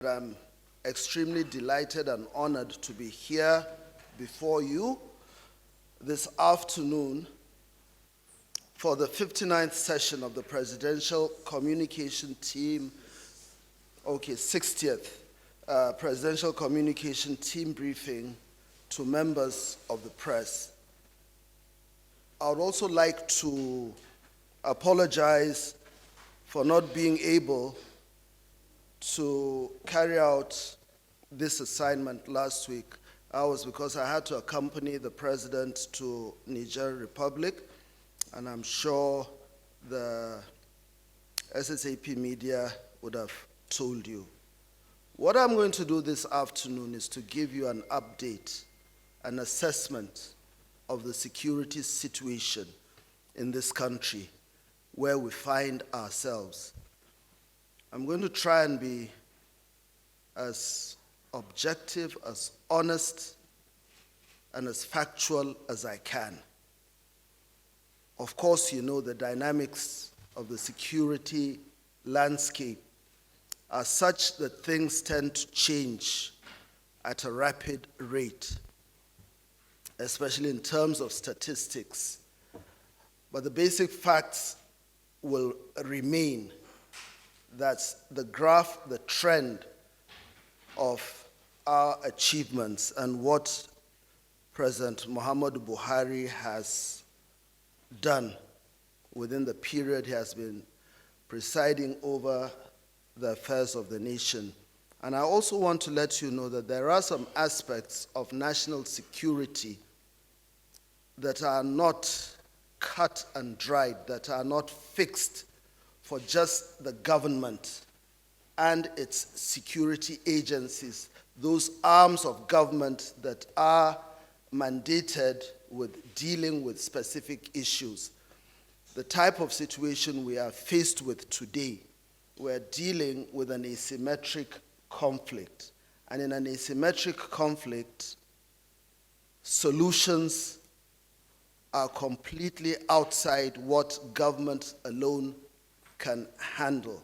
I'm extremely delighted and honored to be here before you this afternoon for the 59th session of the Presidential Communication Team, 60th Presidential Communication Team briefing to members of the press. I would also like to apologize for not being able to carry out this assignment last week. That was because I had to accompany the president to Niger Republic, and I'm sure the SSAP media would have told you. What I'm going to do this afternoon is to give you an update, an assessment of the security situation in this country where we find ourselves. I'm going to try and be as objective, as honest, and as factual as I can. Of course, you know the dynamics of the security landscape are such that things tend to change at a rapid rate, especially in terms of statistics. But the basic facts will remain. That's the graph, the trend of our achievements and what President Muhammadu Buhari has done within the period he has been presiding over the affairs of the nation. And I also want to let you know that there are some aspects of national security that are not cut and dried, that are not fixed for just the government and its security agencies, those arms of government that are mandated with dealing with specific issues. The type of situation we are faced with today, we're dealing with an asymmetric conflict. And in an asymmetric conflict, solutions are completely outside what government alone can handle.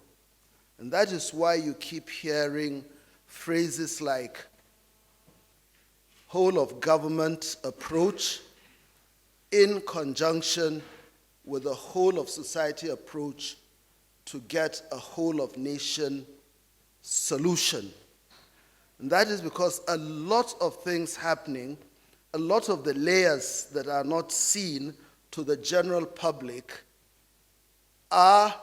And that is why you keep hearing phrases like whole of government approach in conjunction with a whole of society approach to get a whole of nation solution. And that is because a lot of things happening, a lot of the layers that are not seen to the general public are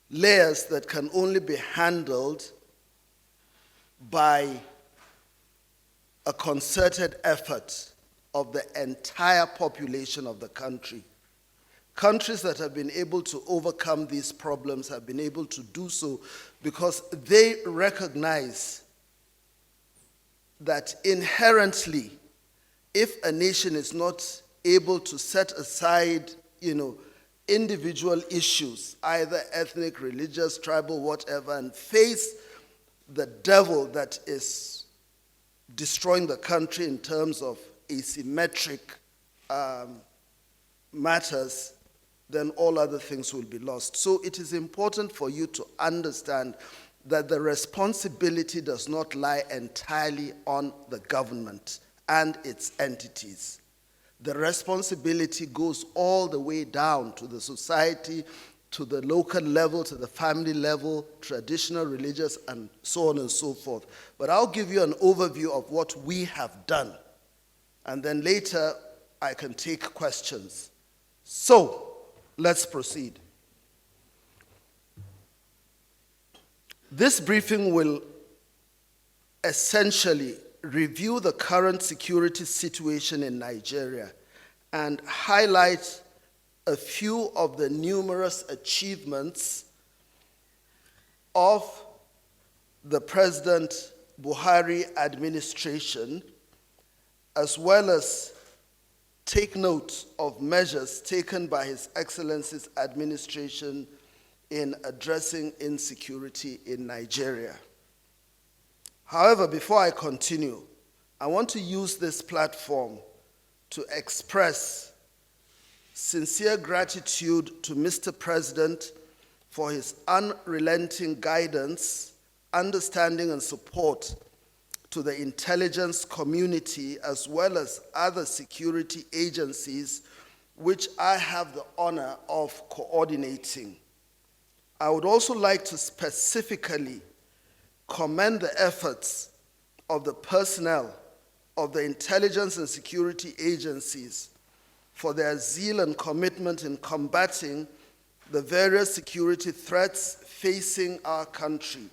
layers that can only be handled by a concerted effort of the entire population of the country. Countries that have been able to overcome these problems have been able to do so because they recognize that inherently, if a nation is not able to set aside, individual issues, either ethnic, religious, tribal, whatever, and face the devil that is destroying the country in terms of asymmetric matters, then all other things will be lost. So it is important for you to understand that the responsibility does not lie entirely on the government and its entities. The responsibility goes all the way down to the society, to the local level, to the family level, traditional, religious, and so on and so forth. But I'll give you an overview of what we have done. And then later, I can take questions. So, let's proceed. This briefing will essentially review the current security situation in Nigeria and highlight a few of the numerous achievements of the President Buhari administration, as well as take note of measures taken by His Excellency's administration in addressing insecurity in Nigeria. However, before I continue, I want to use this platform to express sincere gratitude to Mr. President for his unrelenting guidance understanding and support to the intelligence community as well as other security agencies which I have the honor of coordinating. I would also like to specifically commend the efforts of the personnel of the intelligence and security agencies for their zeal and commitment in combating the various security threats facing our country.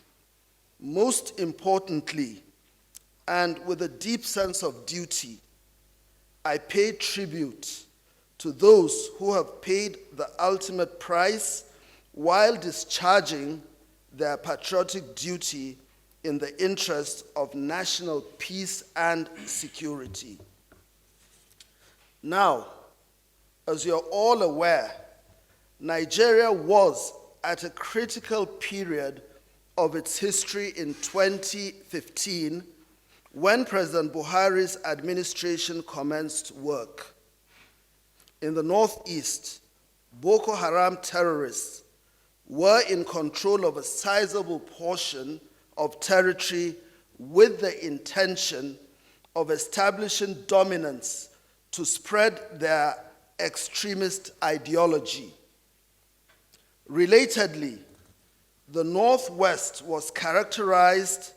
Most importantly, and with a deep sense of duty, I pay tribute to those who have paid the ultimate price while discharging their patriotic duty in the interest of national peace and security. Now, as you're all aware, Nigeria was at a critical period of its history in 2015 when President Buhari's administration commenced work. In the northeast, Boko Haram terrorists were in control of a sizable portion of territory with the intention of establishing dominance to spread their extremist ideology. Relatedly, the Northwest was characterized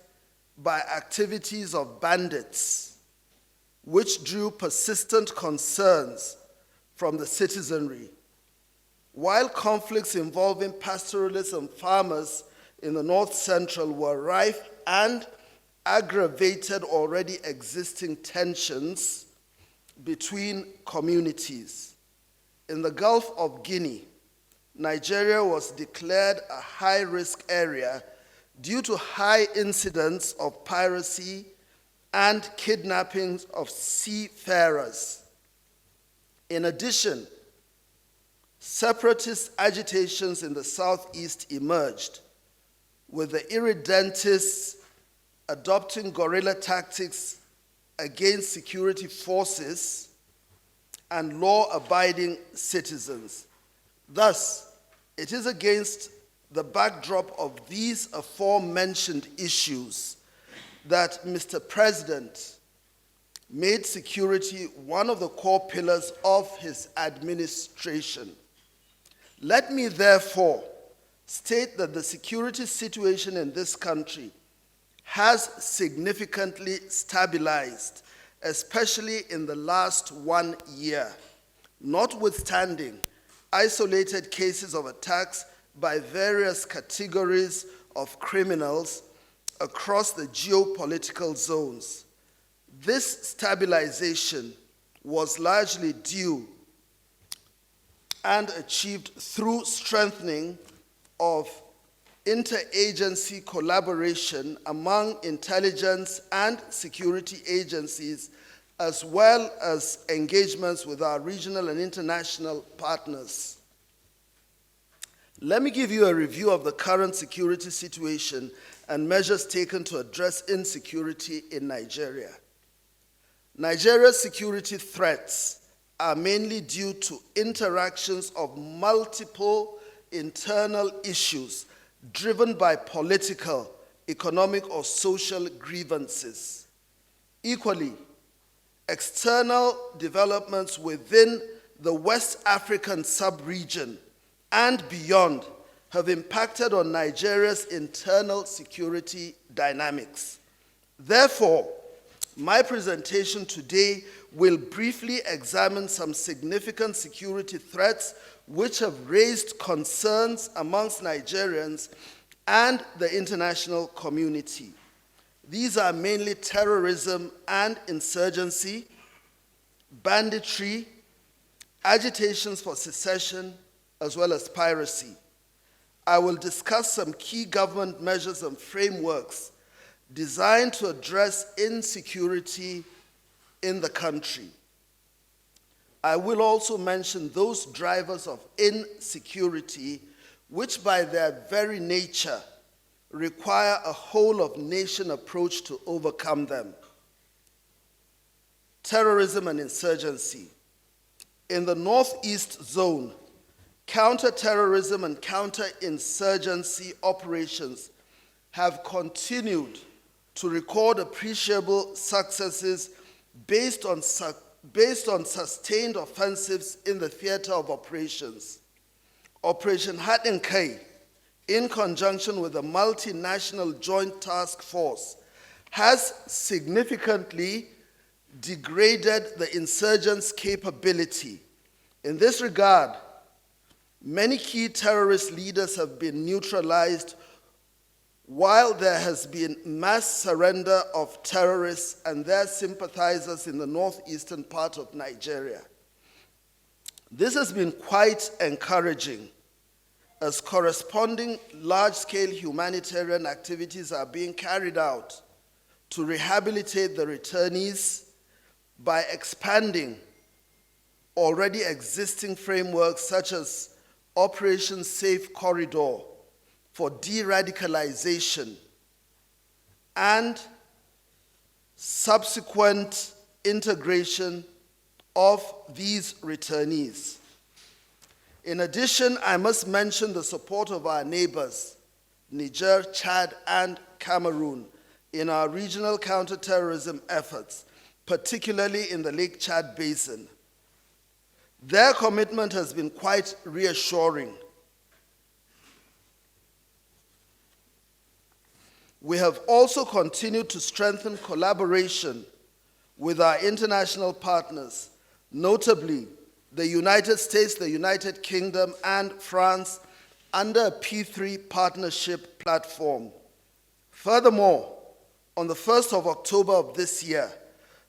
by activities of bandits, which drew persistent concerns from the citizenry, while conflicts involving pastoralists and farmers in the North Central were rife and aggravated already existing tensions between communities. In the Gulf of Guinea, Nigeria was declared a high-risk area due to high incidence of piracy and kidnappings of seafarers. In addition, separatist agitations in the southeast emerged, with the irredentists adopting guerrilla tactics against security forces and law-abiding citizens. Thus, it is against the backdrop of these aforementioned issues that Mr. President made security one of the core pillars of his administration. Let me therefore state that the security situation in this country has significantly stabilized, especially in the last 1 year, notwithstanding isolated cases of attacks by various categories of criminals across the geopolitical zones. This stabilization was largely due and achieved through strengthening of interagency collaboration among intelligence and security agencies, as well as engagements with our regional and international partners. Let me give you a review of the current security situation and measures taken to address insecurity in Nigeria. Nigeria's security threats are mainly due to interactions of multiple internal issues driven by political, economic, or social grievances. Equally, external developments within the West African sub-region and beyond have impacted on Nigeria's internal security dynamics. Therefore, my presentation today will briefly examine some significant security threats which have raised concerns amongst Nigerians and the international community. These are mainly terrorism and insurgency, banditry, agitations for secession, as well as piracy. I will discuss some key government measures and frameworks designed to address insecurity in the country. I will also mention those drivers of insecurity which by their very nature require a whole-of-nation approach to overcome them. Terrorism and insurgency. In the Northeast Zone, counter-terrorism and counter-insurgency operations have continued to record appreciable successes based on sustained offensives in the theater of operations. Operation Hattin-Kai, in conjunction with a multinational joint task force, has significantly degraded the insurgents' capability. In this regard, many key terrorist leaders have been neutralized, while there has been mass surrender of terrorists and their sympathizers in the northeastern part of Nigeria. This has been quite encouraging, as corresponding large-scale humanitarian activities are being carried out to rehabilitate the returnees by expanding already existing frameworks such as Operation Safe Corridor for de-radicalization and subsequent integration of these returnees. In addition, I must mention the support of our neighbors, Niger, Chad, and Cameroon, in our regional counter-terrorism efforts, particularly in the Lake Chad Basin. Their commitment has been quite reassuring. We have also continued to strengthen collaboration with our international partners, notably the United States, the United Kingdom, and France, under a P3 partnership platform. Furthermore, on the 1st of October of this year,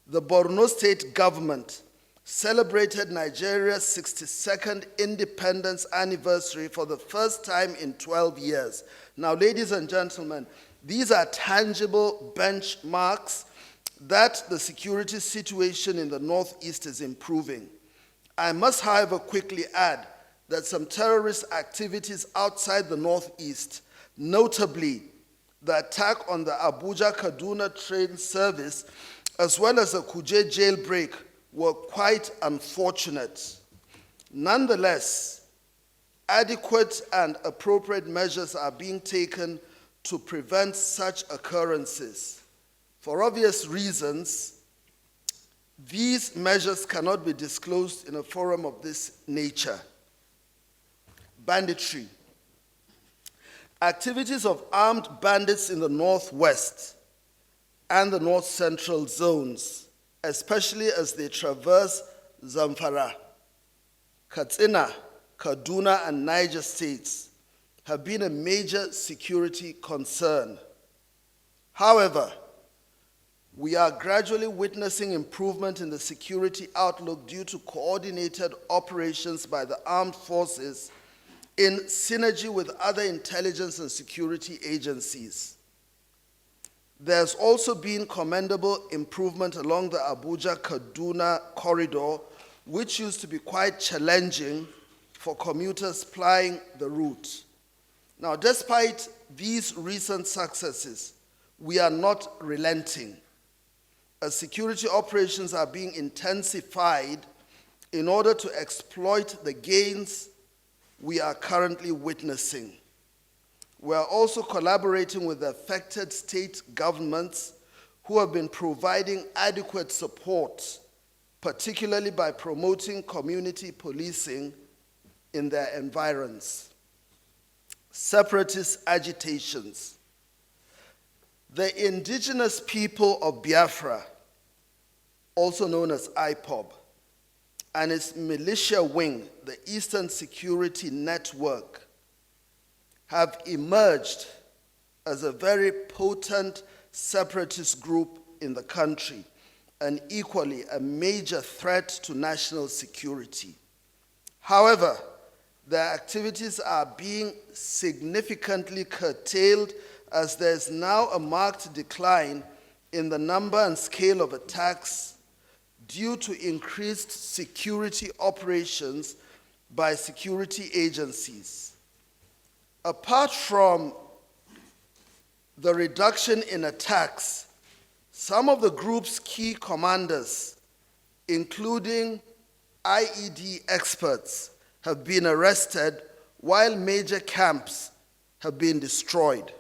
the Borno State government celebrated Nigeria's 62nd independence anniversary for the first time in 12 years. Now, ladies and gentlemen, these are tangible benchmarks that the security situation in the Northeast is improving. I must, however, quickly add that some terrorist activities outside the Northeast, notably the attack on the Abuja-Kaduna train service, as well as the Kuje jailbreak, were quite unfortunate. Nonetheless, adequate and appropriate measures are being taken to prevent such occurrences. For obvious reasons, these measures cannot be disclosed in a forum of this nature. Banditry. Activities of armed bandits in the northwest and the north central zones, especially as they traverse Zamfara, Katsina, Kaduna, and Niger states, have been a major security concern. However, we are gradually witnessing improvement in the security outlook due to coordinated operations by the armed forces in synergy with other intelligence and security agencies. There's also been commendable improvement along the Abuja-Kaduna corridor, which used to be quite challenging for commuters plying the route. Now, despite these recent successes, we are not relenting, as security operations are being intensified in order to exploit the gains we are currently witnessing. We are also collaborating with the affected state governments who have been providing adequate support, particularly by promoting community policing in their environs. Separatist agitations. The indigenous people of Biafra, also known as IPOB, and its militia wing, the Eastern Security Network, have emerged as a very potent separatist group in the country, and equally a major threat to national security. However, their activities are being significantly curtailed, as there is now a marked decline in the number and scale of attacks due to increased security operations by security agencies. Apart from the reduction in attacks, some of the group's key commanders, including IED experts, have been arrested, while major camps have been destroyed.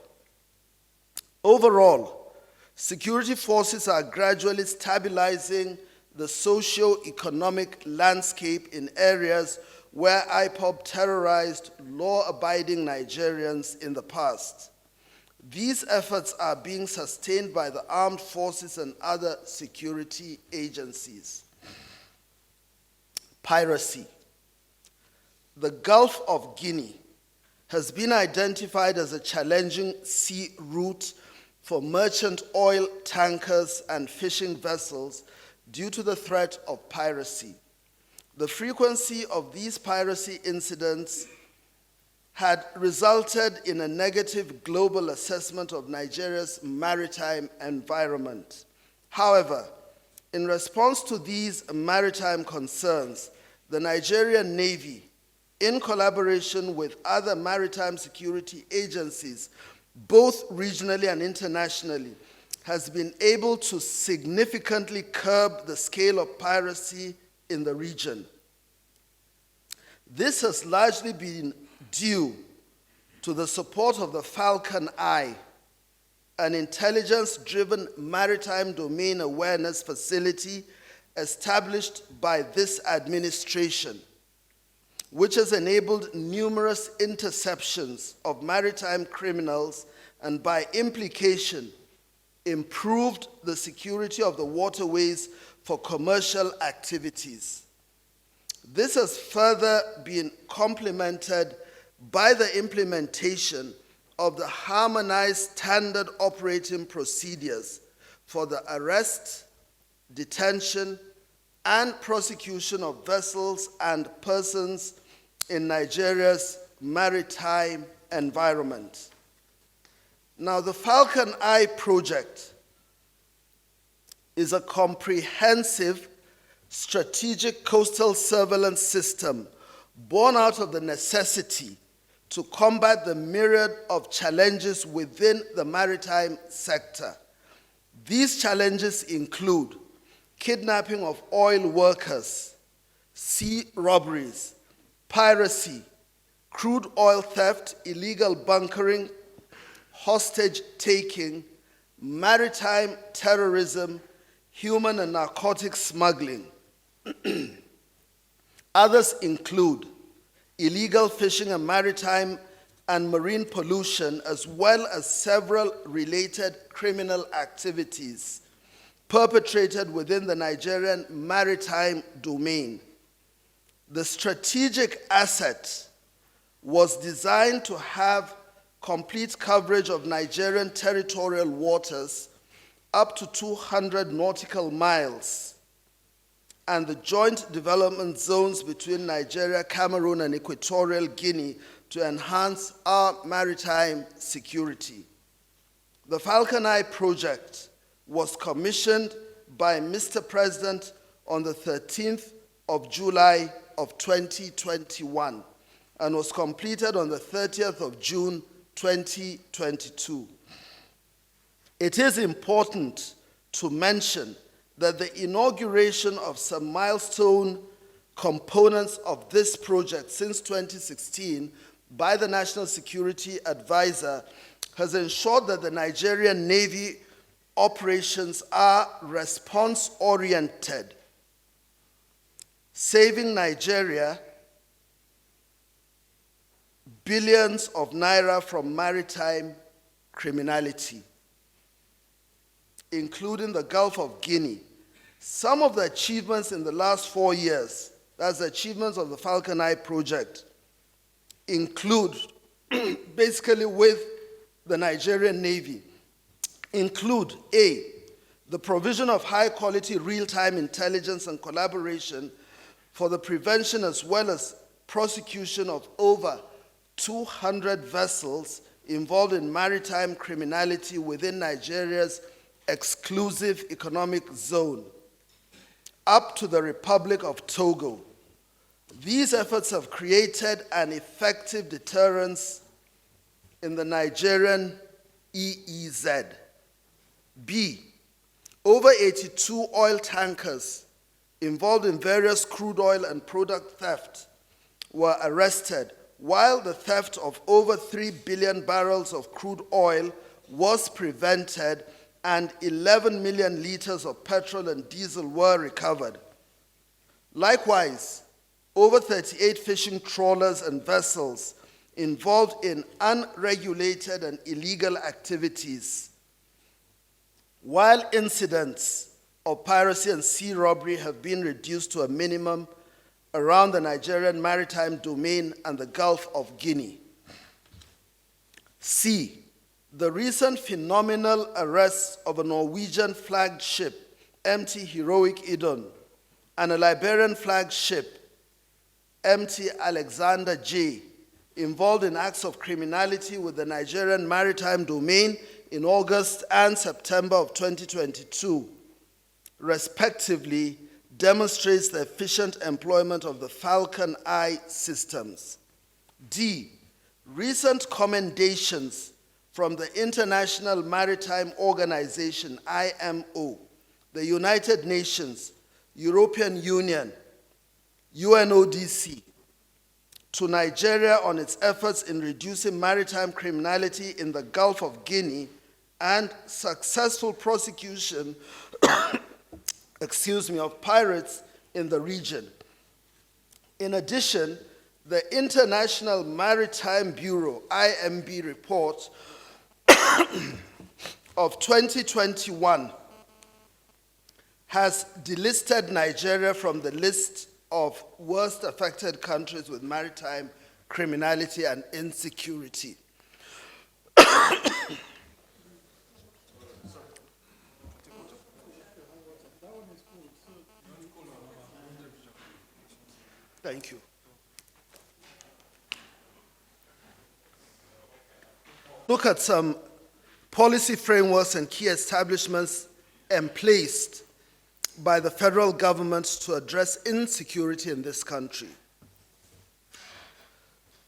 Overall, security forces are gradually stabilizing the socio-economic landscape in areas where IPOB terrorized law-abiding Nigerians in the past. These efforts are being sustained by the armed forces and other security agencies. Piracy. The Gulf of Guinea has been identified as a challenging sea route for merchant oil tankers and fishing vessels due to the threat of piracy. The frequency of these piracy incidents had resulted in a negative global assessment of Nigeria's maritime environment. However, in response to these maritime concerns, the Nigerian Navy, in collaboration with other maritime security agencies, both regionally and internationally, has been able to significantly curb the scale of piracy in the region. This has largely been due to the support of the Falcon Eye, an intelligence-driven maritime domain awareness facility established by this administration, which has enabled numerous interceptions of maritime criminals and by implication improved the security of the waterways for commercial activities. This has further been complemented by the implementation of the harmonized standard operating procedures for the arrest, detention, and prosecution of vessels and persons in Nigeria's maritime environment. Now, the Falcon Eye project is a comprehensive strategic coastal surveillance system born out of the necessity to combat the myriad of challenges within the maritime sector. These challenges include kidnapping of oil workers, sea robberies, piracy, crude oil theft, illegal bunkering, hostage taking, maritime terrorism, human and narcotic smuggling. Others include illegal fishing and maritime and marine pollution, as well as several related criminal activities perpetrated within the Nigerian maritime domain. The strategic asset was designed to have complete coverage of Nigerian territorial waters up to 200 nautical miles, and the joint development zones between Nigeria, Cameroon, and Equatorial Guinea to enhance our maritime security. The Falcon Eye project was commissioned by Mr. President on the 13th of July of 2021 and was completed on the 30th of June 2022. It is important to mention that the inauguration of some milestone components of this project since 2016 by the National Security Advisor has ensured that the Nigerian Navy operations are response-oriented, saving Nigeria billions of naira from maritime criminality, including the Gulf of Guinea. Some of the achievements in the last 4 years, that's the achievements of the Falcon Eye project, include, basically with the Nigerian Navy, include A, the provision of high-quality real-time intelligence and collaboration for the prevention as well as prosecution of over 200 vessels involved in maritime criminality within Nigeria's exclusive economic zone, up to the Republic of Togo. These efforts have created an effective deterrence in the Nigerian EEZ. B, over 82 oil tankers involved in various crude oil and product theft were arrested, while the theft of over 3 billion barrels of crude oil was prevented and 11 million liters of petrol and diesel were recovered. Likewise, over 38 fishing trawlers and vessels involved in unregulated and illegal activities, while incidents of piracy and sea robbery have been reduced to a minimum around the Nigerian maritime domain and the Gulf of Guinea. C, the recent phenomenal arrest of a Norwegian flagged ship, MT Heroic Idun, and a Liberian flagged ship, MT Alexander J, involved in acts of criminality with the Nigerian maritime domain in August and September of 2022, respectively, demonstrates the efficient employment of the Falcon Eye systems. D, recent commendations from the International Maritime Organization, IMO, the United Nations, European Union, UNODC, to Nigeria on its efforts in reducing maritime criminality in the Gulf of Guinea and successful prosecution of pirates in the region. In addition, the International Maritime Bureau, IMB report of 2021 has delisted Nigeria from the list of worst affected countries with maritime criminality and insecurity. Thank you. Look at some policy frameworks and key establishments emplaced by the federal government to address insecurity in this country.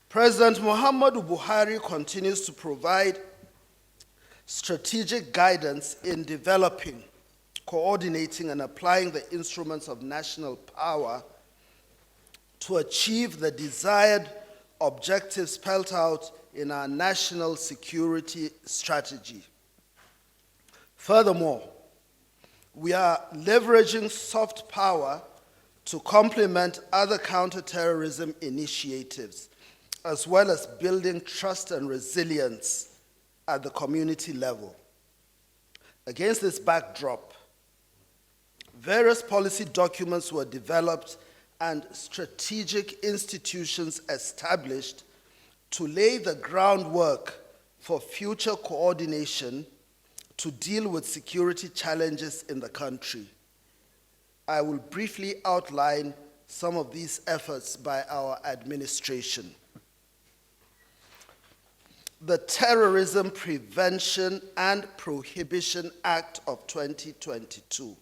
President Muhammadu Buhari continues to provide strategic guidance in developing, coordinating, and applying the instruments of national power to achieve the desired objectives spelled out in our national security strategy. Furthermore, we are leveraging soft power to complement other counter-terrorism initiatives, as well as building trust and resilience at the community level. Against this backdrop, various policy documents were developed and strategic institutions established to lay the groundwork for future coordination to deal with security challenges in the country. I will briefly outline some of these efforts by our administration. The Terrorism Prevention and Prohibition Act of 2022,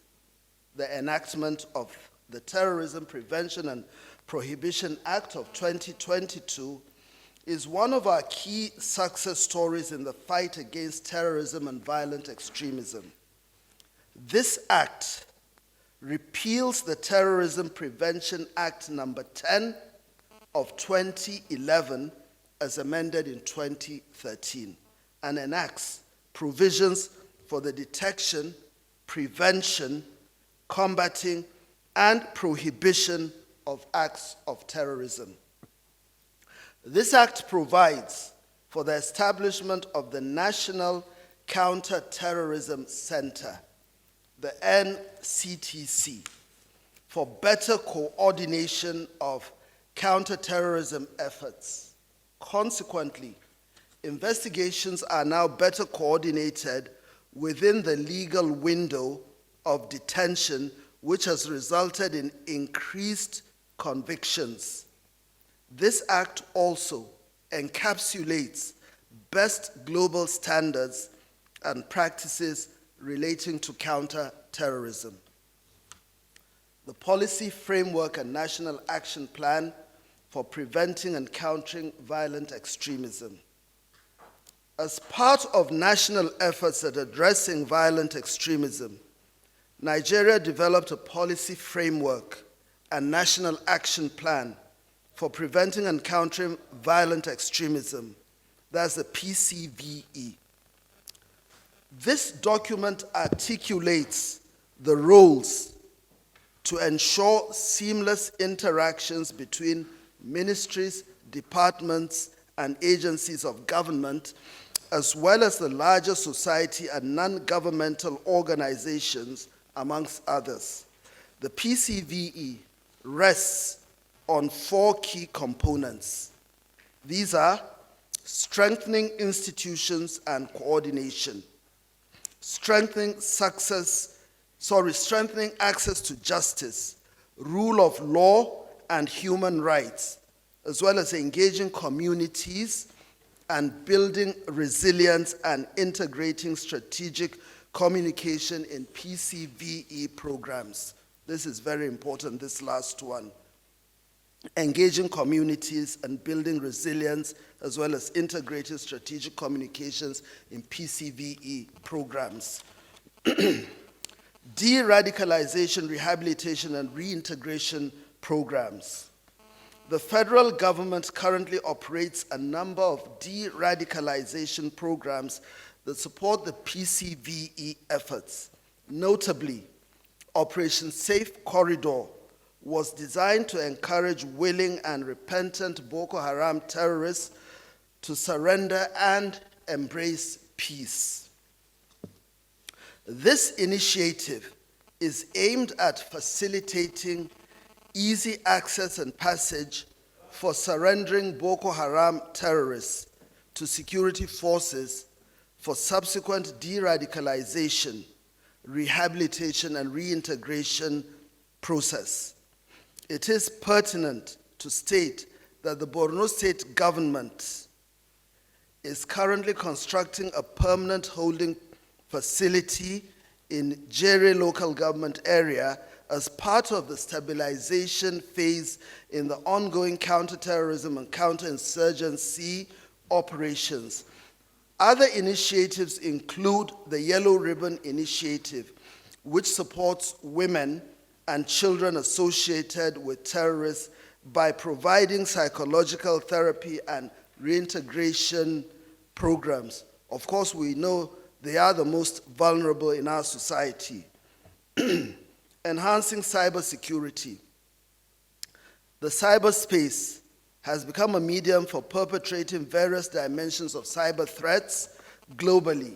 the enactment of the Terrorism Prevention and Prohibition Act of 2022 is one of our key success stories in the fight against terrorism and violent extremism. This act repeals the Terrorism Prevention Act number 10 of 2011 as amended in 2013 and enacts provisions for the detection, prevention, combating, and prohibition of acts of terrorism. This act provides for the establishment of the National Counter-Terrorism Center, the NCTC, for better coordination of counter-terrorism efforts. Consequently, investigations are now better coordinated within the legal window of detention, which has resulted in increased convictions. This act also encapsulates best global standards and practices relating to counter-terrorism. The Policy Framework and National Action Plan for Preventing and Countering Violent Extremism. As part of national efforts at addressing violent extremism, Nigeria developed a policy framework and national action plan for preventing and countering violent extremism. That's the PCVE. This document articulates the roles to ensure seamless interactions between ministries, departments, and agencies of government, as well as the larger society and non-governmental organizations, amongst others. The PCVE rests on 4 key components. These are strengthening institutions and coordination, strengthening access to justice, rule of law and human rights, as well as engaging communities and building resilience and integrating strategic communication in PCVE programs. This is very important, this last one. Engaging communities and building resilience, as well as integrated strategic communications in PCVE programs. De-radicalization, rehabilitation, and reintegration programs. The federal government currently operates a number of de-radicalization programs that support the PCVE efforts. Notably, Operation Safe Corridor was designed to encourage willing and repentant Boko Haram terrorists to surrender and embrace peace. This initiative is aimed at facilitating easy access and passage for surrendering Boko Haram terrorists to security forces for subsequent de-radicalization, rehabilitation, and reintegration process. It is pertinent to state that the Borno State government is currently constructing a permanent holding facility in Jere local government area as part of the stabilization phase in the ongoing counter-terrorism and counterinsurgency operations. Other initiatives include the Yellow Ribbon Initiative, which supports women and children associated with terrorists by providing psychological therapy and reintegration programs. Of course, we know they are the most vulnerable in our society. Enhancing cybersecurity. The cyberspace has become a medium for perpetrating various dimensions of cyber threats globally.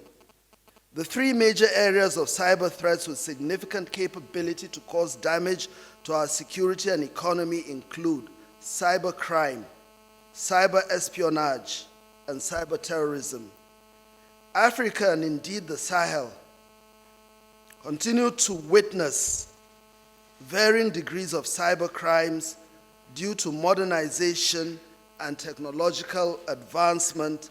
The 3 major areas of cyber threats with significant capability to cause damage to our security and economy include cybercrime, cyber espionage, and cyber terrorism. Africa, and indeed the Sahel, continue to witness varying degrees of cyber crimes due to modernization and technological advancement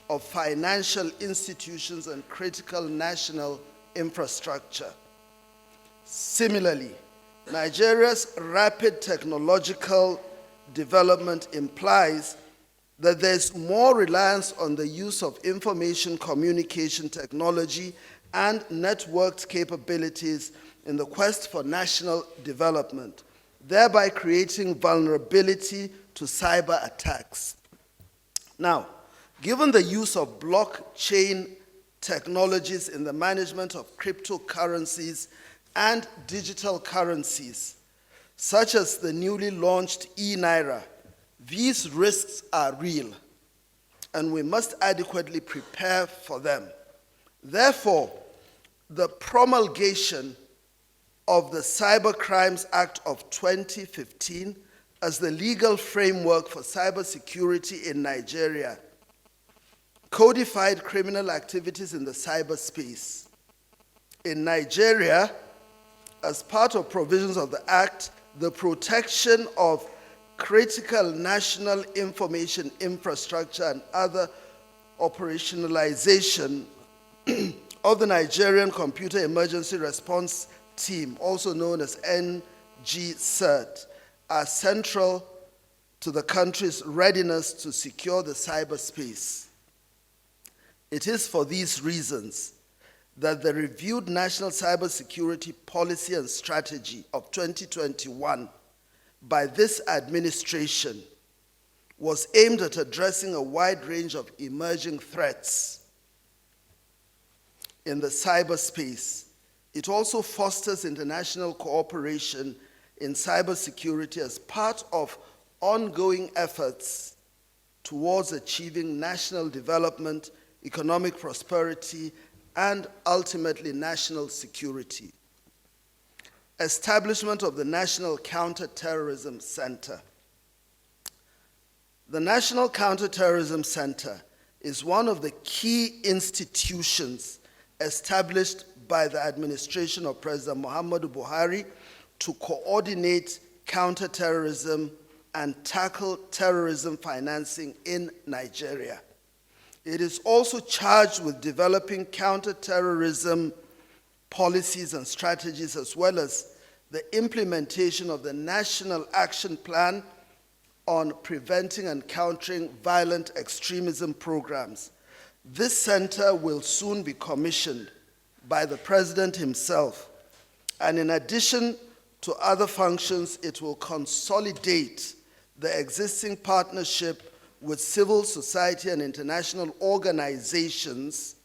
of financial institutions and critical national infrastructure. Similarly, Nigeria's rapid technological development implies that there's more reliance on the use of information communication technology and networked capabilities in the quest for national development, thereby creating vulnerability to cyber attacks. Now, given the use of blockchain technologies in the management of cryptocurrencies and digital currencies, such as the newly launched e-Naira, these risks are real, and we must adequately prepare for them. Therefore, the promulgation of the Cybercrimes Act of 2015 as the legal framework for cybersecurity in Nigeria codified criminal activities in the cyberspace. In Nigeria, as part of provisions of the Act, the protection of critical national information infrastructure and other operationalization of the Nigerian Computer Emergency Response Team, also known as NGCERT, are central to the country's readiness to secure the cyberspace. It is for these reasons that the reviewed National Cybersecurity Policy and Strategy of 2021 by this administration was aimed at addressing a wide range of emerging threats. in the cyberspace. It also fosters international cooperation in cybersecurity as part of ongoing efforts towards achieving national development, economic prosperity, and ultimately national security. Establishment of the National Counter-Terrorism Center. The National Counter-Terrorism Center is one of the key institutions established by the administration of President Muhammadu Buhari to coordinate counterterrorism and tackle terrorism financing in Nigeria. It is also charged with developing counterterrorism policies and strategies, as well as the implementation of the National Action Plan on Preventing and Countering Violent Extremism programs. This center will soon be commissioned by the President himself, and in addition to other functions, it will consolidate the existing partnership with civil society and international organizations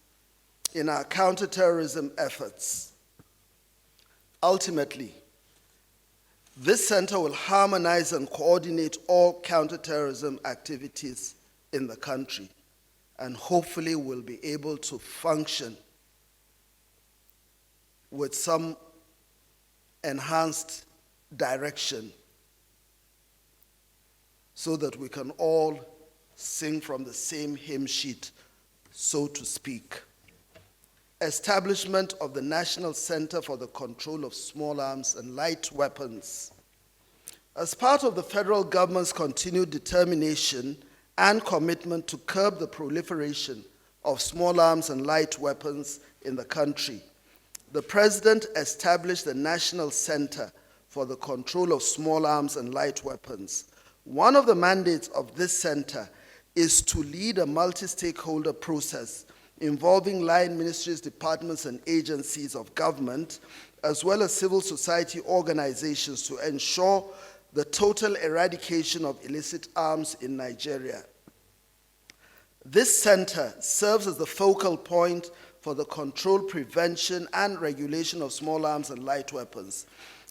in our counterterrorism efforts. Ultimately, this center will harmonize and coordinate all counterterrorism activities in the country, and hopefully will be able to function with some enhanced direction so that we can all sing from the same hymn sheet, so to speak. Establishment of the National Center for the Control of Small Arms and Light Weapons. As part of the federal government's continued determination and commitment to curb the proliferation of small arms and light weapons in the country, the President established the National Center for the Control of Small Arms and Light Weapons. One of the mandates of this center is to lead a multi-stakeholder process involving line ministries, departments, and agencies of government, as well as civil society organizations, to ensure the total eradication of illicit arms in Nigeria. This center serves as the focal point for the control, prevention, and regulation of small arms and light weapons.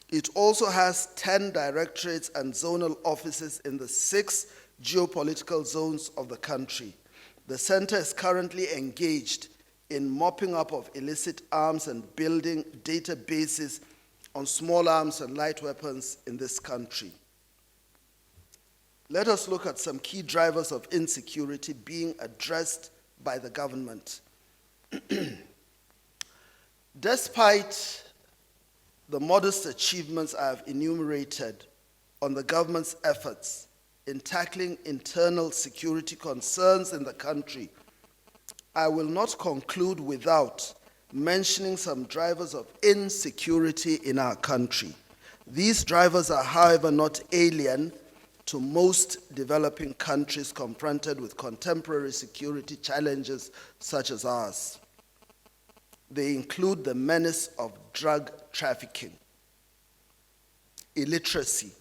It also has 10 directorates and zonal offices in the 6 geopolitical zones of the country. The center is currently engaged in mopping up of illicit arms and building databases on small arms and light weapons in this country. Let us look at some key drivers of insecurity being addressed by the government. Despite the modest achievements I have enumerated on the government's efforts in tackling internal security concerns in the country, I will not conclude without mentioning some drivers of insecurity in our country. These drivers are, however, not alien to most developing countries confronted with contemporary security challenges such as ours. They include the menace of drug trafficking, illiteracy,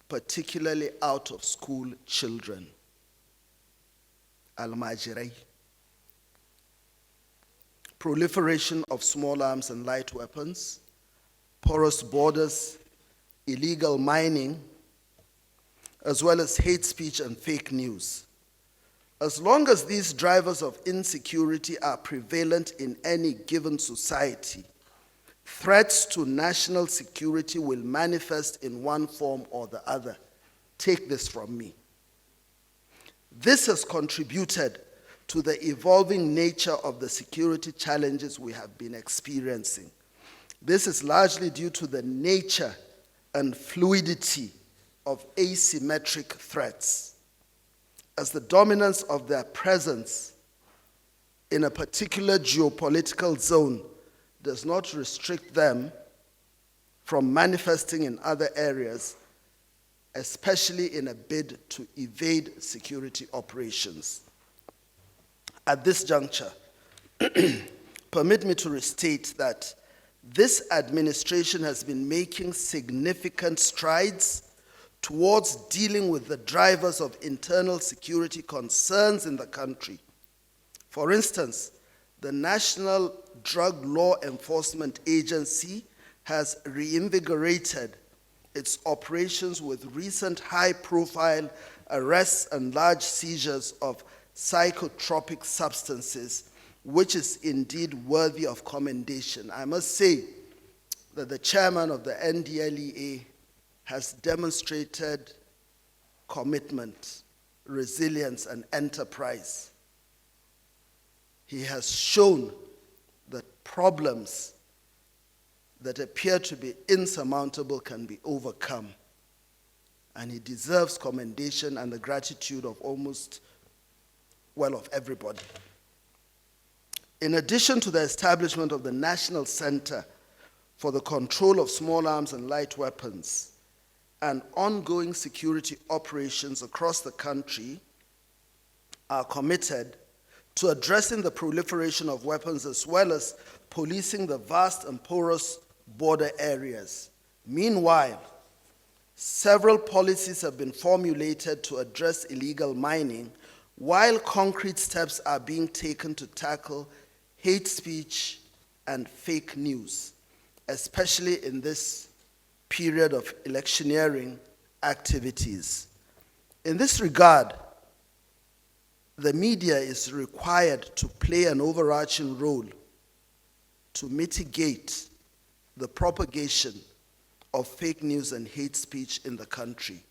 particularly out-of-school children, almajirai, proliferation of small arms and light weapons, porous borders, illegal mining, as well as hate speech and fake news. As long as these drivers of insecurity are prevalent in any given society, threats to national security will manifest in one form or the other. Take this from me. This has contributed to the evolving nature of the security challenges we have been experiencing. This is largely due to the nature and fluidity of asymmetric threats, as the dominance of their presence in a particular geopolitical zone does not restrict them from manifesting in other areas, especially in a bid to evade security operations. At this juncture, permit me to restate that this administration has been making significant strides towards dealing with the drivers of internal security concerns in the country. For instance, the the National Drug Law Enforcement Agency has reinvigorated its operations with recent high-profile arrests and large seizures of psychotropic substances, which is indeed worthy of commendation. I must say that the chairman of the NDLEA has demonstrated commitment, resilience, and enterprise. He has shown that problems that appear to be insurmountable can be overcome. And he deserves commendation and the gratitude of of everybody. In addition to the establishment of the National Center for the Control of Small Arms and Light Weapons and ongoing security operations across the country are committed to addressing the proliferation of weapons as well as policing the vast and porous border areas. Meanwhile, several policies have been formulated to address illegal mining, while concrete steps are being taken to tackle hate speech and fake news, especially in this period of electioneering activities. In this regard, the media is required to play an overarching role to mitigate the propagation of fake news and hate speech in the country.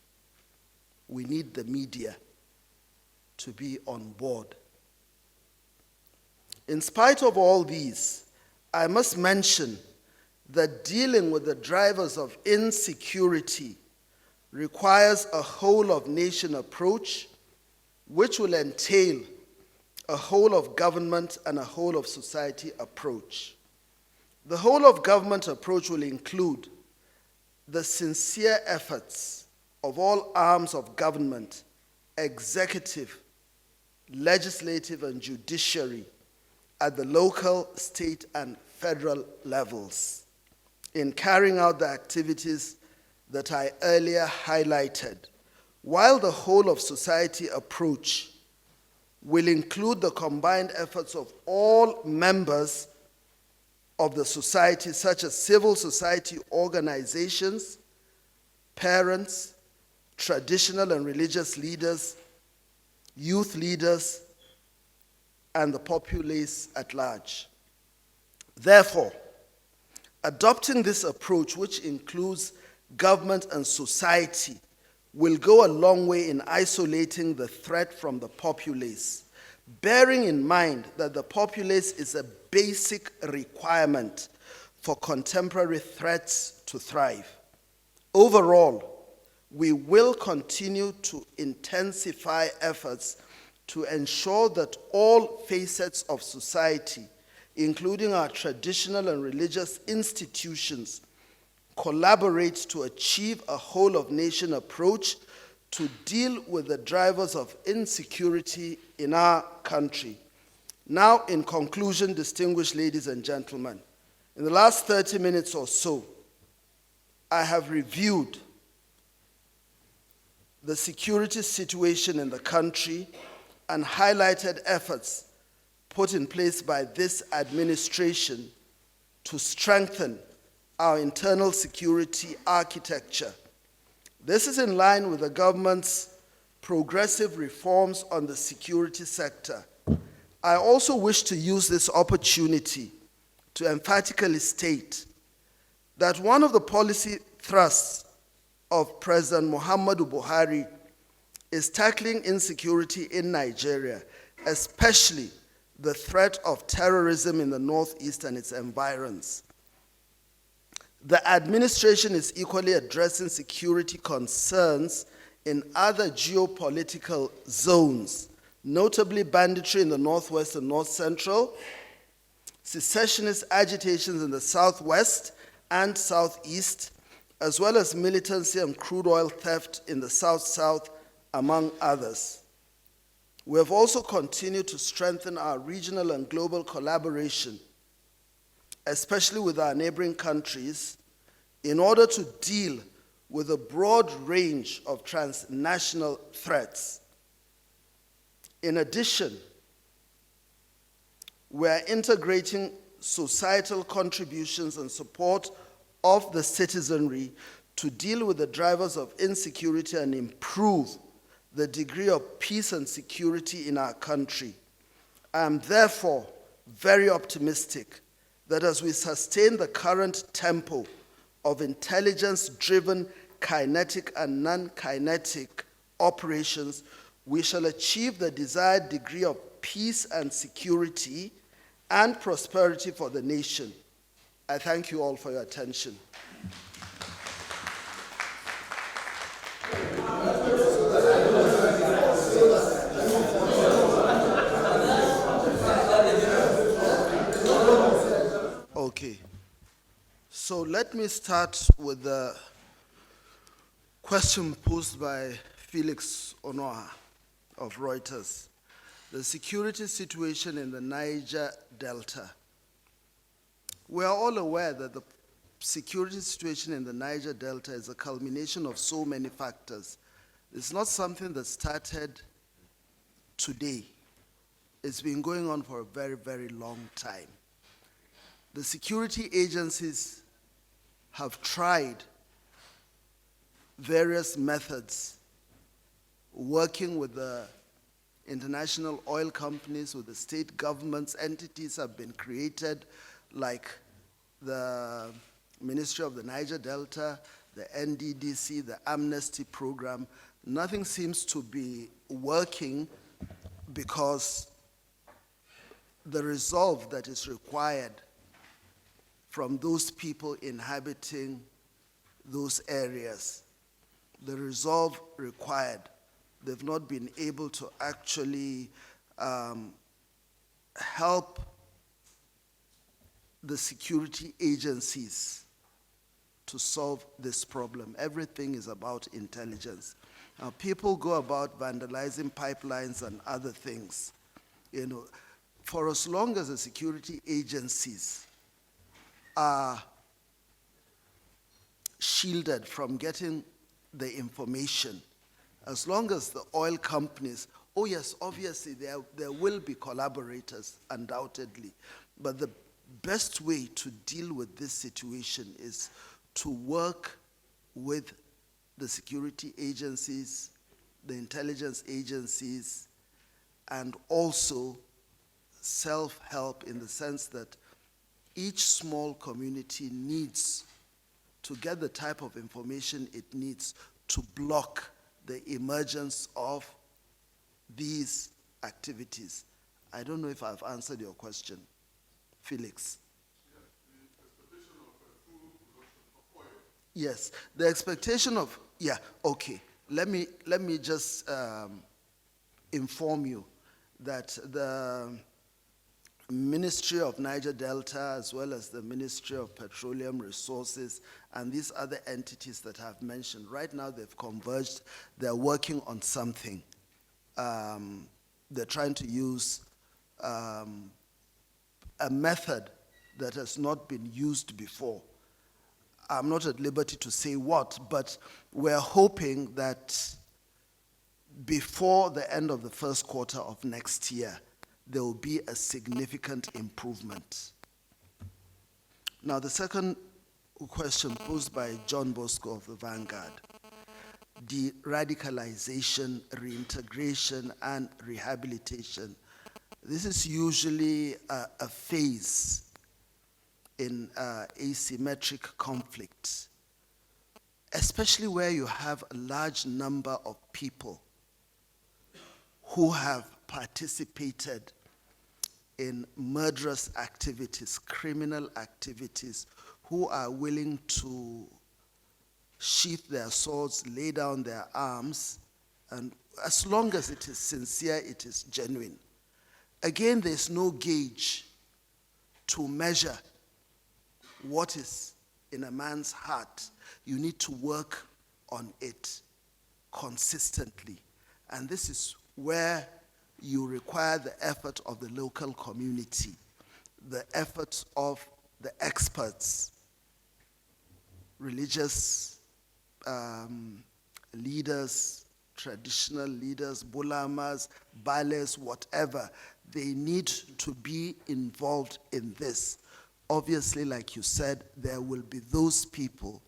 We need the media to be on board. In spite of all these, I must mention that dealing with the drivers of insecurity requires a whole-of-nation approach, which will entail a whole-of-government and a whole-of-society approach. The whole-of-government approach will include the sincere efforts of all arms of government, executive, legislative, and judiciary at the local, state, and federal levels in carrying out the activities that I earlier highlighted, while the whole-of-society approach will include the combined efforts of all members of the society, such as civil society organizations, parents, traditional and religious leaders, youth leaders, and the populace at large. Therefore, adopting this approach, which includes government and society, will go a long way in isolating the threat from the populace, bearing in mind that the populace is a basic requirement for contemporary threats to thrive. Overall, we will continue to intensify efforts to ensure that all facets of society, including our traditional and religious institutions, collaborate to achieve a whole-of-nation approach to deal with the drivers of insecurity in our country. Now, in conclusion, distinguished ladies and gentlemen, in the last 30 minutes or so, I have reviewed the security situation in the country and highlighted efforts put in place by this administration to strengthen our internal security architecture. This is in line with the government's progressive reforms on the security sector. I also wish to use this opportunity to emphatically state that one of the policy thrusts of President Muhammadu Buhari is tackling insecurity in Nigeria, especially the threat of terrorism in the Northeast and its environs. The administration is equally addressing security concerns in other geopolitical zones, notably banditry in the Northwest and North Central, secessionist agitations in the Southwest and Southeast, as well as militancy and crude oil theft in the South-South, among others. We have also continued to strengthen our regional and global collaboration, especially with our neighboring countries, in order to deal with a broad range of transnational threats. In addition, We are integrating societal contributions and support of the citizenry to deal with the drivers of insecurity and improve the degree of peace and security in our country. I am therefore very optimistic that as we sustain the current tempo of intelligence-driven kinetic and non-kinetic operations, we shall achieve the desired degree of peace and security and prosperity for the nation. I thank you all for your attention. Okay, so let me start with the question posed by Felix Onoha of Reuters. The security situation in the Niger Delta. We are all aware that the security situation in the Niger Delta is a culmination of so many factors. It's not something that started today. It's been going on for a very, very long time. The security agencies have tried various methods, working with the international oil companies, with the state governments. Entities have been created, like the Ministry of the Niger Delta, the NDDC, the Amnesty Program. Nothing seems to be working because the resolve that is required from those people inhabiting those areas, the resolve required, they've not been able to actually help the security agencies to solve this problem. Everything is about intelligence. Now, people go about vandalizing pipelines and other things. You know, for as long as the security agencies are shielded from getting the information, as long as the oil companies, oh yes, obviously there will be collaborators, undoubtedly, but the best way to deal with this situation is to work with the security agencies, the intelligence agencies, and also self-help, in the sense that each small community needs to get the type of information it needs to block the emergence of these activities. I don't know if I've answered your question, Felix. Yes, the expectation of, yeah, okay. Let me just inform you that the Ministry of Niger Delta, as well as the Ministry of Petroleum Resources, and these other entities that I've mentioned, right now they've converged, they're working on something. They're trying to use a method that has not been used before. I'm not at liberty to say what, but we're hoping that before the end of the first quarter of next year, there will be a significant improvement. Now, the second question posed by John Bosco of the Vanguard, de-radicalization, reintegration, and rehabilitation. This is usually a phase in asymmetric conflict, especially where you have a large number of people who have participated in murderous activities, criminal activities, who are willing to sheath their swords, lay down their arms, and as long as it is sincere, it is genuine. Again, there's no gauge to measure what is in a man's heart. You need to work on it consistently. And this is where you require the effort of the local community, the efforts of the experts, religious leaders, traditional leaders, bulamas, bales, whatever, they need to be involved in this. Obviously, like you said, there will be those people,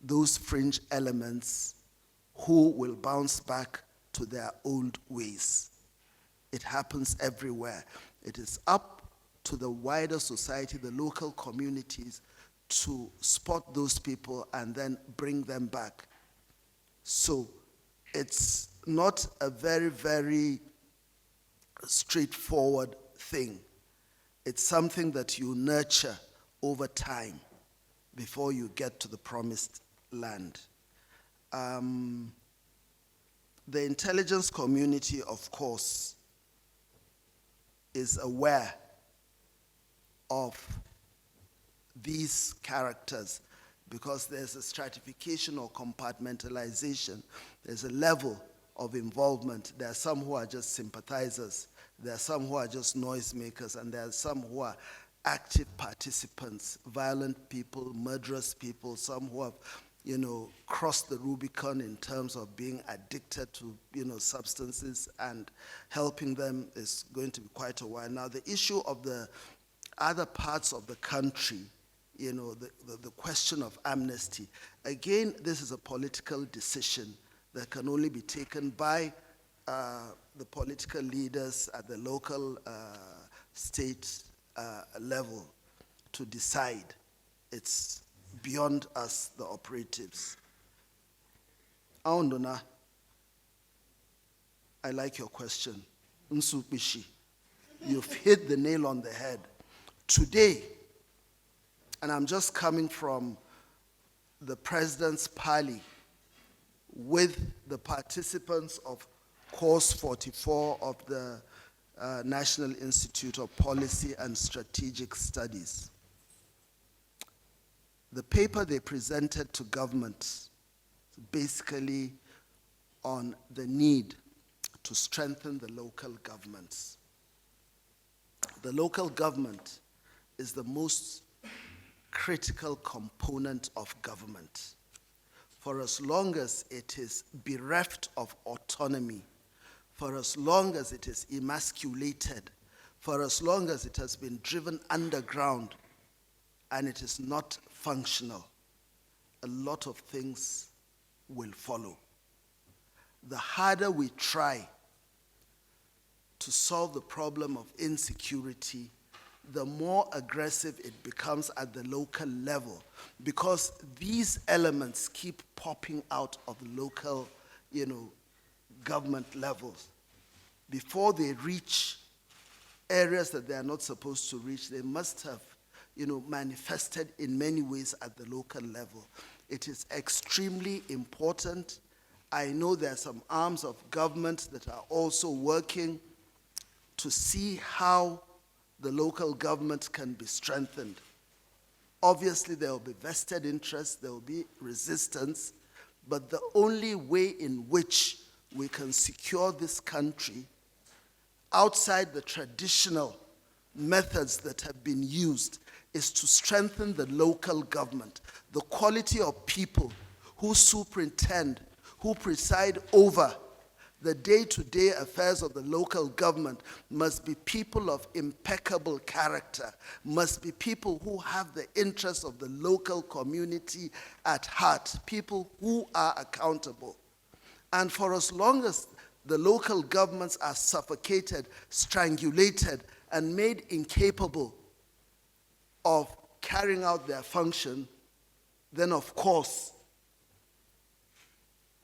those fringe elements, who will bounce back to their old ways. It happens everywhere. It is up to the wider society, the local communities, to spot those people and then bring them back. So it's not a very, very straightforward thing. It's something that you nurture over time before you get to the promised land. The intelligence community, of course, is aware of these characters because there's a stratification or compartmentalization. There's a level of involvement. There are some who are just sympathizers. There are some who are just noisemakers, and there are some who are active participants, violent people, murderous people, some who have, crossed the Rubicon in terms of being addicted to, substances, and helping them is going to be quite a while. Now, the issue of the other parts of the country, the question of amnesty, again, this is a political decision that can only be taken by the political leaders at the local state level to decide. It's beyond us, the operatives. Aondona, I like your question. Nsupishi, you've hit the nail on the head. Today, and I'm just coming from the President's Parley with the participants of Course 44 of the National Institute of Policy and Strategic Studies. The paper they presented to government basically on the need to strengthen the local governments. The local government is the most critical component of government. For as long as it is bereft of autonomy, for as long as it is emasculated, for as long as it has been driven underground and it is not functional, a lot of things will follow. The harder we try to solve the problem of insecurity, the more aggressive it becomes at the local level, because these elements keep popping out of the local, government levels. Before they reach areas that they are not supposed to reach, they must have, manifested in many ways at the local level. It is extremely important. I know there are some arms of government that are also working to see how the local government can be strengthened. Obviously, there will be vested interests, there will be resistance, but the only way in which we can secure this country outside the traditional methods that have been used is to strengthen the local government. The quality of people who superintend, who preside over the day-to-day affairs of the local government must be people of impeccable character, must be people who have the interests of the local community at heart, people who are accountable. And for as long as the local governments are suffocated, strangulated, and made incapable of carrying out their function, then of course,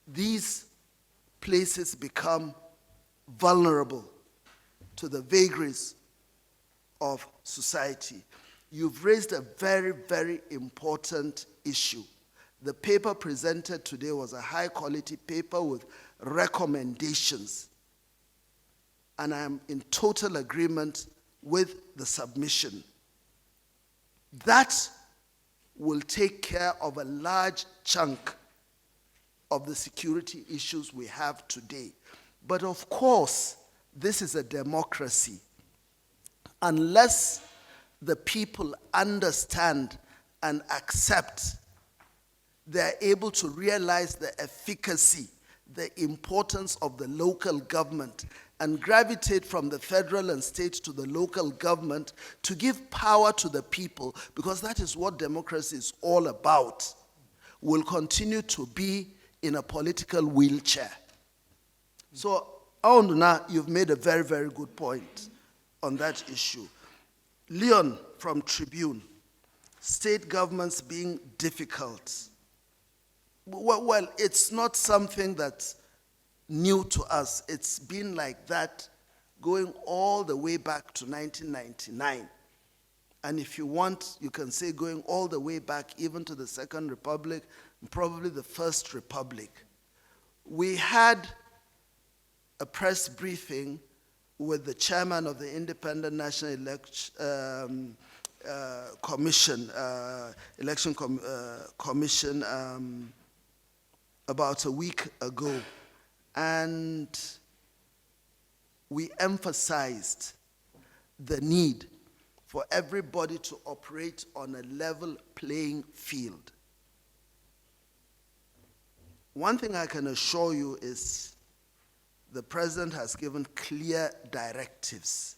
these places become vulnerable to the vagaries of society. You've raised a very, very important issue. The paper presented today was a high-quality paper with recommendations, and I'm in total agreement with the submission. That will take care of a large chunk of the security issues we have today. But of course, this is a democracy. Unless the people understand and accept, they're able to realize the efficacy the importance of the local government and gravitate from the federal and state to the local government to give power to the people, because that is what democracy is all about, will continue to be in a political wheelchair. So, Aonduna, you've made a very, very good point on that issue. Leon from Tribune, state governments being difficult. Well, it's not something that's new to us. It's been like that going all the way back to 1999. And if you want, you can say going all the way back even to the Second Republic, and probably the First Republic. We had a press briefing with the chairman of the Independent National Commission about a week ago. And we emphasized the need for everybody to operate on a level playing field. One thing I can assure you is the president has given clear directives.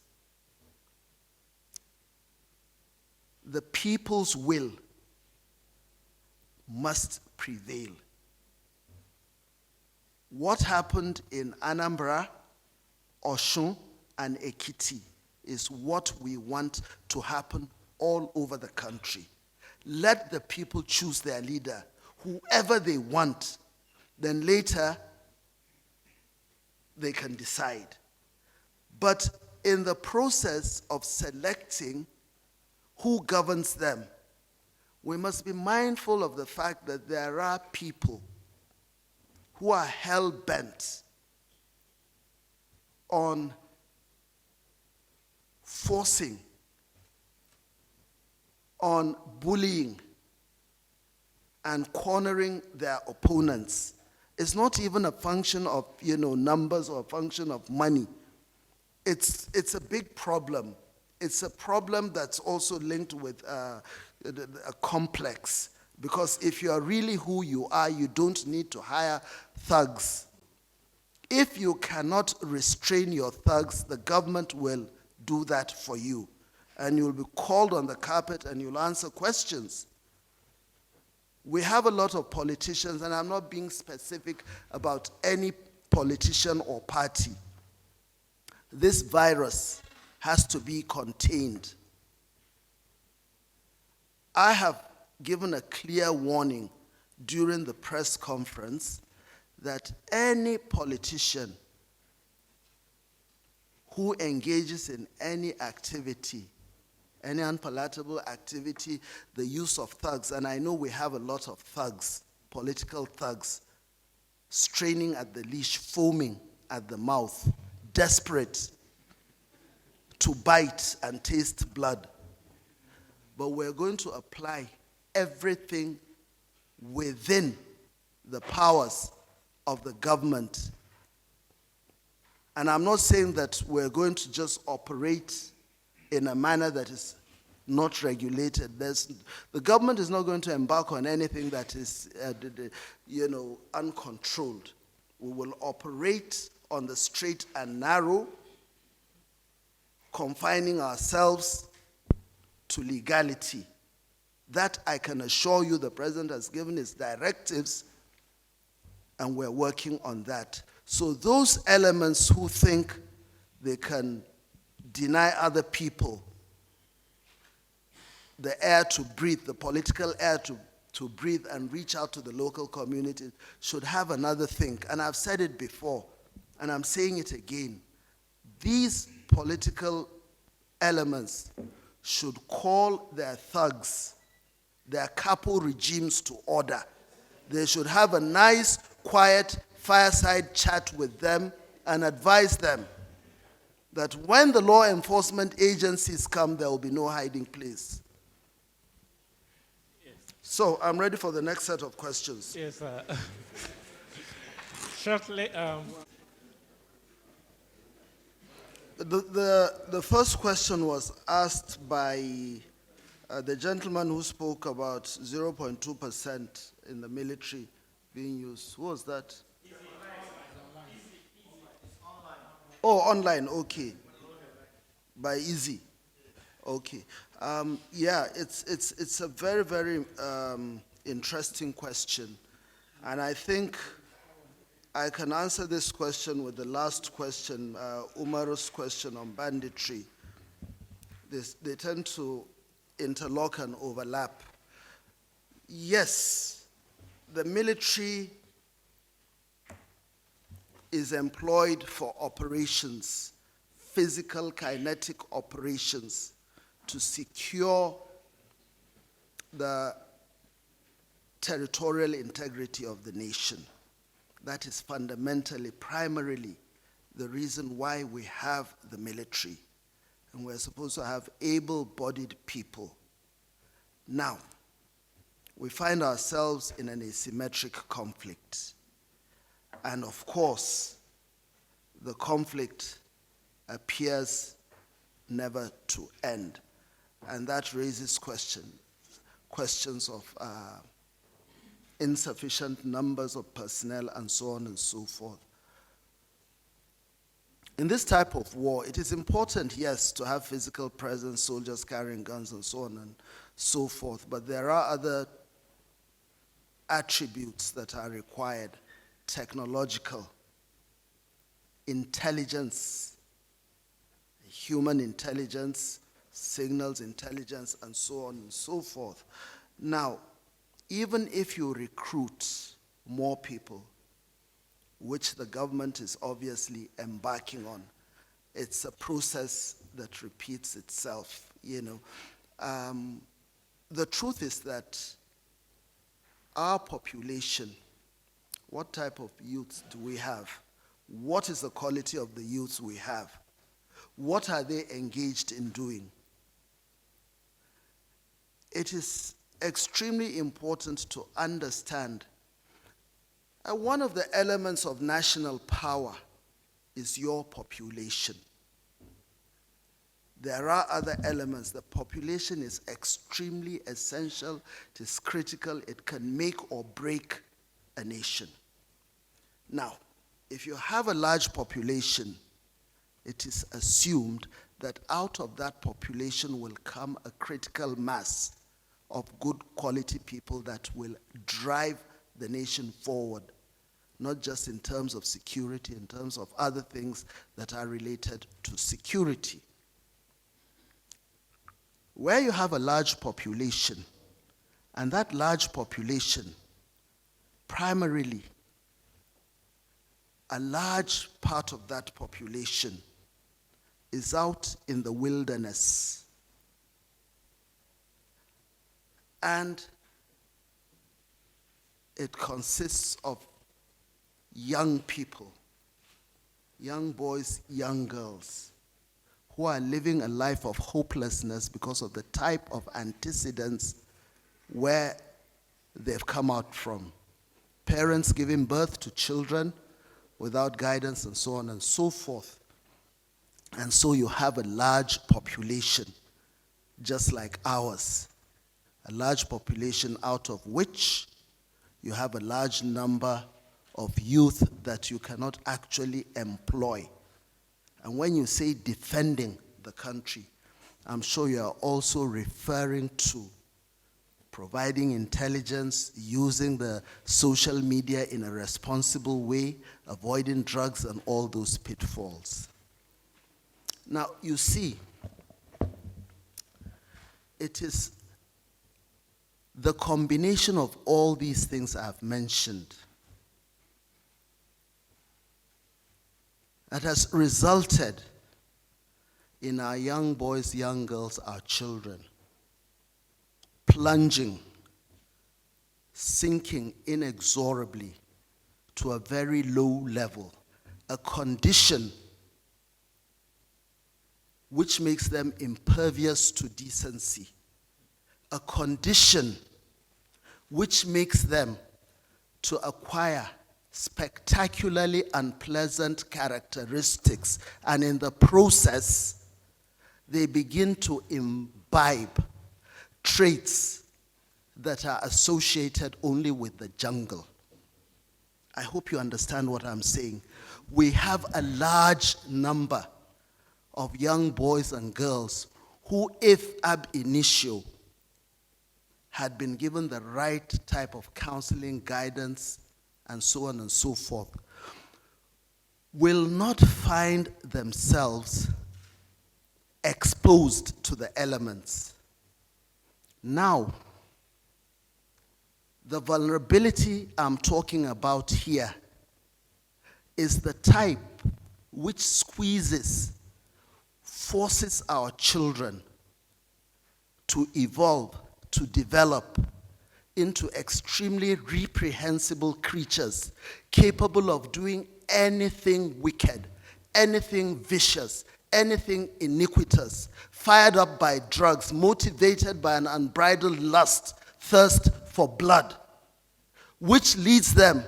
The people's will must prevail. What happened in Anambra, Osun, and Ekiti is what we want to happen all over the country. Let the people choose their leader, whoever they want. Then later, they can decide. But in the process of selecting who governs them, we must be mindful of the fact that there are people who are hell-bent on forcing, on bullying, and cornering their opponents. It's not even a function of numbers or a function of money. It's a big problem. It's a problem that's also linked with a complex. Because if you are really who you are, you don't need to hire thugs. If you cannot restrain your thugs, the government will do that for you. And you'll be called on the carpet and you'll answer questions. We have a lot of politicians, and I'm not being specific about any politician or party. This virus has to be contained. I have given a clear warning during the press conference that any politician who engages in any activity, any unpalatable activity, the use of thugs, and I know we have a lot of thugs, political thugs, straining at the leash, foaming at the mouth, desperate to bite and taste blood. But we're going to apply everything within the powers of the government. And I'm not saying that we're going to just operate in a manner that is not regulated. The government is not going to embark on anything that is, uncontrolled. We will operate on the straight and narrow, confining ourselves to legality. That I can assure you the president has given his directives, and we're working on that. So those elements who think they can deny other people the air to breathe, the political air to breathe and reach out to the local community should have another think. And I've said it before, and I'm saying it again. These political elements should call their thugs, their capo regimes to order. They should have a nice, quiet, fireside chat with them and advise them that when the law enforcement agencies come, there will be no hiding place. Yes. So I'm ready for the next set of questions. Yes, shortly. The first question was asked by the gentleman who spoke about 0.2% in the military being used. Who was that? Oh, online, okay. By easy. Okay. Yeah, it's a very, very interesting question. And I think I can answer this question with the last question, Umaru's question on banditry. They tend to interlock and overlap. Yes, the military is employed for operations, physical kinetic operations, to secure the territorial integrity of the nation. That is fundamentally, primarily, the reason why we have the military. And we're supposed to have able-bodied people. Now, we find ourselves in an asymmetric conflict. And of course, the conflict appears never to end. And that raises questions of insufficient numbers of personnel and so on and so forth. In this type of war, it is important, yes, to have physical presence, soldiers carrying guns and so on and so forth, but there are other attributes that are required: technological, intelligence, human intelligence, signals intelligence, and so on and so forth. Now, even if you recruit more people, which the government is obviously embarking on, it's a process that repeats itself, you know. The truth is that our population, what type of youth do we have? What is the quality of the youths we have? What are they engaged in doing? It is extremely important to understand one of the elements of national power is your population. There are other elements. The population is extremely essential, it is critical, it can make or break a nation. Now, if you have a large population, it is assumed that out of that population will come a critical mass of good quality people that will drive the nation forward, not just in terms of security, in terms of other things that are related to security. Where you have a large population, and that large population, primarily, a large part of that population is out in the wilderness. And it consists of young people, young boys, young girls, who are living a life of hopelessness because of the type of antecedents where they've come out from. Parents giving birth to children without guidance and so on and so forth. And so you have a large population, just like ours. A large population out of which you have a large number of youth that you cannot actually employ. And when you say defending the country, I'm sure you are also referring to providing intelligence, using the social media in a responsible way, avoiding drugs and all those pitfalls. Now, you see, it is the combination of all these things I've mentioned that has resulted in our young boys, young girls, our children, plunging, sinking inexorably to a very low level, a condition which makes them impervious to decency, a condition which makes them to acquire spectacularly unpleasant characteristics, and in the process, they begin to imbibe traits that are associated only with the jungle. I hope you understand what I'm saying. we have a large number of young boys and girls who, if ab initio, had been given the right type of counseling, guidance, and so on and so forth, will not find themselves exposed to the elements. Now, the vulnerability I'm talking about here is the type which squeezes, forces our children to evolve, to develop into extremely reprehensible creatures, capable of doing anything wicked, anything vicious, anything iniquitous, fired up by drugs, motivated by an unbridled lust, thirst for blood, which leads them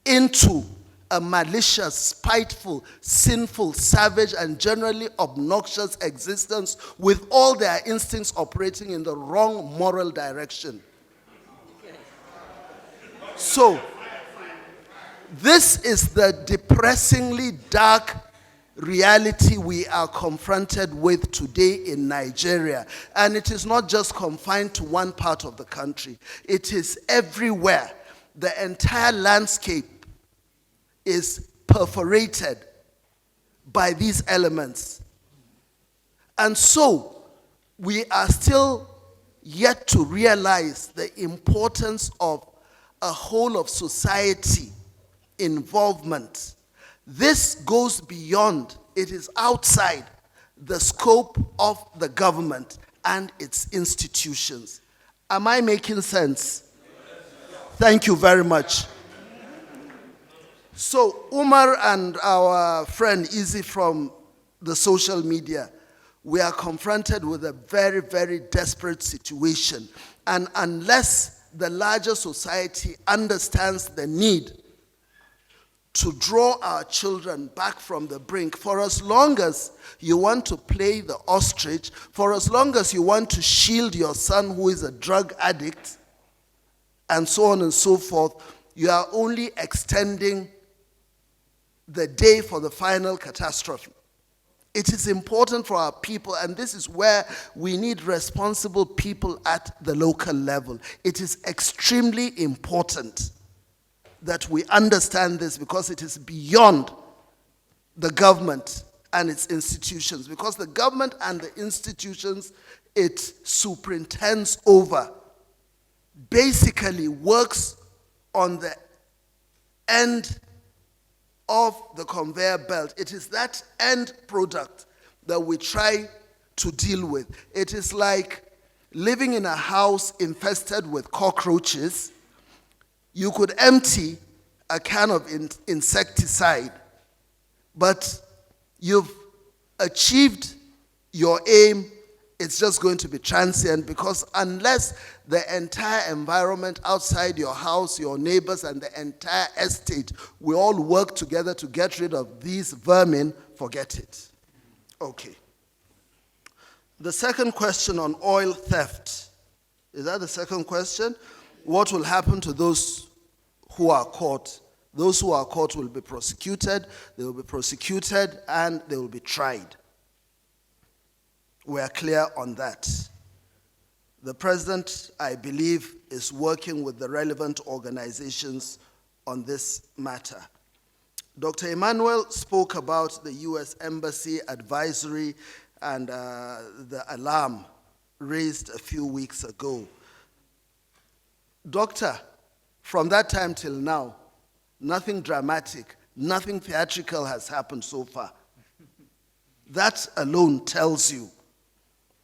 into a malicious, spiteful, sinful, savage, and generally obnoxious existence with all their instincts operating in the wrong moral direction. So, this is the depressingly dark reality we are confronted with today in Nigeria. And it is not just confined to one part of the country. It is everywhere. The entire landscape is perforated by these elements. And so, we are still yet to realize the importance of a whole of society involvement. This goes beyond, it is outside the scope of the government and its institutions. Am I making sense? Thank you very much. So Umar and our friend Izzy from the social media, we are confronted with a very, very desperate situation. And unless the larger society understands the need to draw our children back from the brink, for as long as you want to play the ostrich, for as long as you want to shield your son who is a drug addict, and so on and so forth, you are only extending the day for the final catastrophe. It is important for our people, and this is where we need responsible people at the local level. It is extremely important that we understand this, because it is beyond the government and its institutions. Because the government and the institutions it superintends over basically works on the end of the conveyor belt. It is that end product that we try to deal with. It is like living in a house infested with cockroaches. You could empty a can of insecticide, but you've achieved your aim. It's just going to be transient, because unless the entire environment outside your house, your neighbors, and the entire estate, we all work together to get rid of these vermin, forget it. Okay. The second question on oil theft. Is that the second question? What will happen to those who are caught? Those who are caught will be prosecuted, they will be prosecuted, and they will be tried. We are clear on that. The president, I believe, is working with the relevant organizations on this matter. Dr. Emmanuel spoke about the U.S. Embassy advisory and the alarm raised a few weeks ago. Doctor, from that time till now, nothing dramatic, nothing theatrical has happened so far. That alone tells you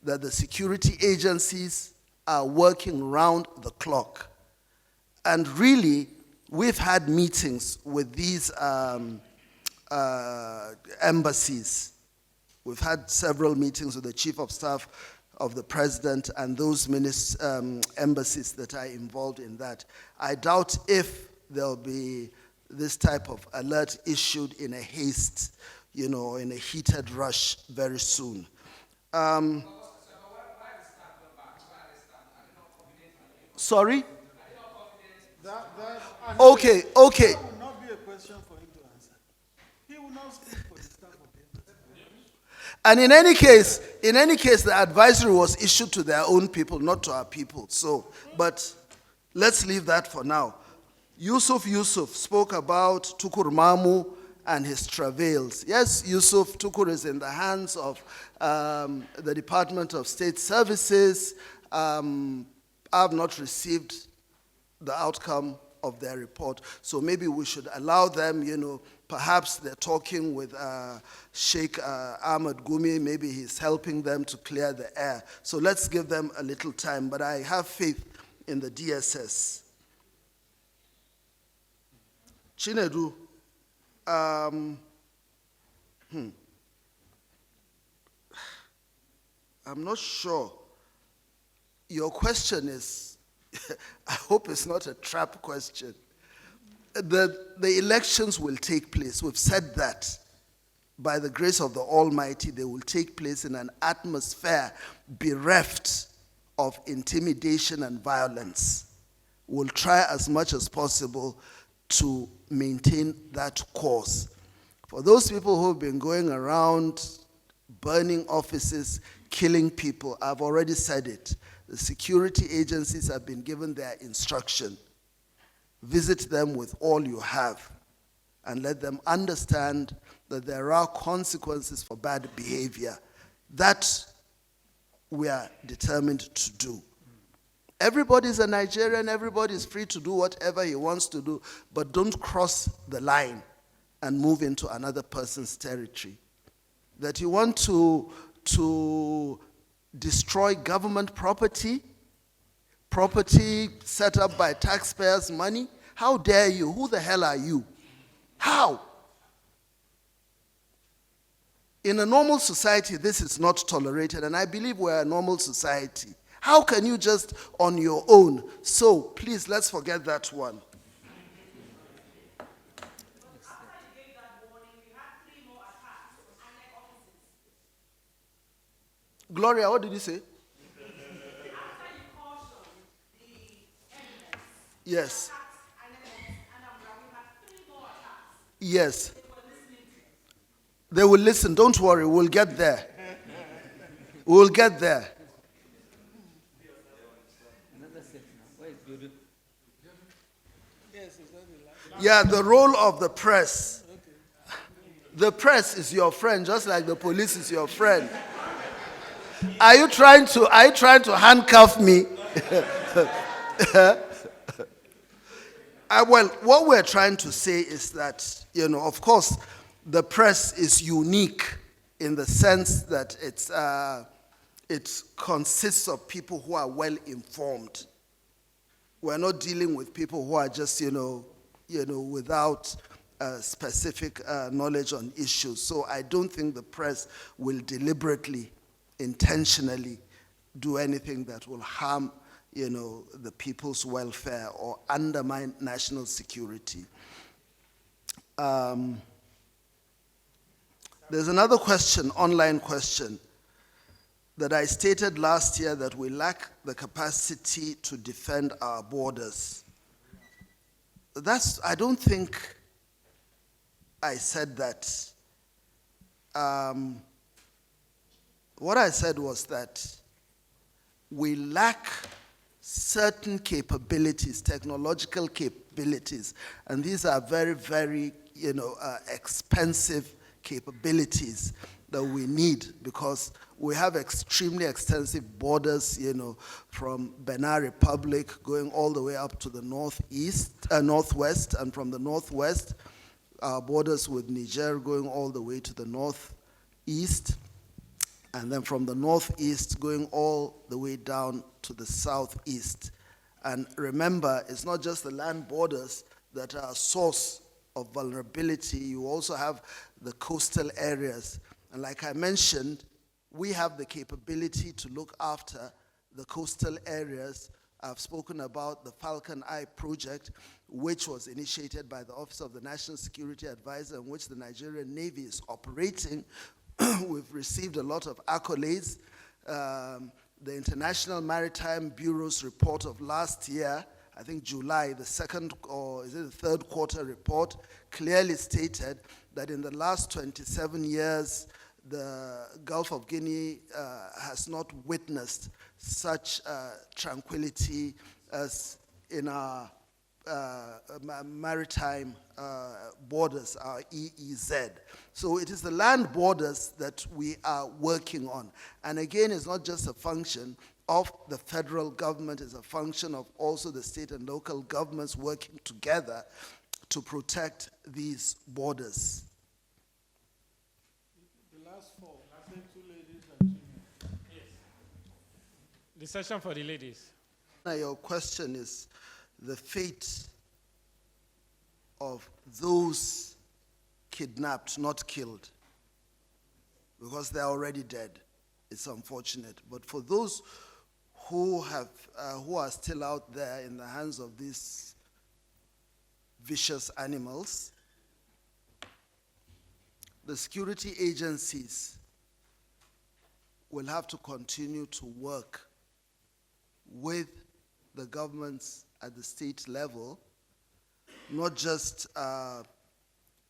that the security agencies are working round the clock. And really, we've had meetings with these embassies. We've had several meetings with the chief of staff of the president and those embassies that are involved in that. I doubt if there'll be this type of alert issued in a haste, in a heated rush very soon. Sorry? Okay. That will not be a question for you to answer. And in any case, the advisory was issued to their own people, not to our people. So, but let's leave that for now. Yusuf spoke about Tukur Mamu and his travails. Yes, Yusuf, Tukur is in the hands of the Department of State Services. I have not received the outcome of their report. So maybe we should allow them, perhaps they're talking with Sheikh Ahmed Gumi, maybe he's helping them to clear the air. So let's give them a little time, but I have faith in the DSS. Chinedu, I'm not sure. Your question is, I hope it's not a trap question. The elections will take place. We've said that. By the grace of the Almighty, they will take place in an atmosphere bereft of intimidation and violence. We'll try as much as possible to maintain that course. For those people who have been going around burning offices, killing people, I've already said it. The security agencies have been given their instruction. Visit them with all you have and let them understand that there are consequences for bad behavior. That we are determined to do. Everybody's a Nigerian, everybody's free to do whatever he wants to do, but don't cross the line and move into another person's territory. That you want to destroy government property set up by taxpayers' money? How dare you? Who the hell are you? How? In a normal society, this is not tolerated, and I believe we're a normal society. How can you just on your own? So, please, let's forget that one. Gloria, what did you say? Yes. Yes. They will listen. Don't worry. We'll get there. We'll get there. Yeah, the role of the press. The press is your friend, just like the police is your friend. Are you trying to handcuff me? Well, what we're trying to say is that, of course, the press is unique in the sense that it consists of people who are well informed. We're not dealing with people who are just, without specific knowledge on issues. So I don't think the press will deliberately, intentionally do anything that will harm, the people's welfare or undermine national security. There's another question, online question, that I stated last year that we lack the capacity to defend our borders. I don't think I said that. What I said was that we lack certain capabilities, technological capabilities, and these are very, very, expensive capabilities that we need because we have extremely extensive borders, from Benin Republic going all the way up to the northwest, and from the northwest, our borders with Niger going all the way to the northeast, and then from the northeast going all the way down to the southeast. And remember, it's not just the land borders that are a source of vulnerability. You also have the coastal areas. And like I mentioned, we have the capability to look after the coastal areas. I've spoken about the Falcon Eye project, which was initiated by the Office of the National Security Advisor, in which the Nigerian Navy is operating. We've received a lot of accolades. The International Maritime Bureau's report of last year, I think July, the second or is it the third quarter report, clearly stated that in the last 27 years, the Gulf of Guinea has not witnessed such tranquility as in our maritime borders, our EEZ. So it is the land borders that we are working on. And again, it's not just a function of the federal government, it's a function of also the state and local governments working together to protect these borders. The last four, I think 2 ladies and 2 men. Yes. The session for the ladies. Now your question is the fate of those kidnapped, not killed, because they're already dead. It's unfortunate. But for those who are still out there in the hands of these vicious animals, the security agencies will have to continue to work with the governments at the state level, not just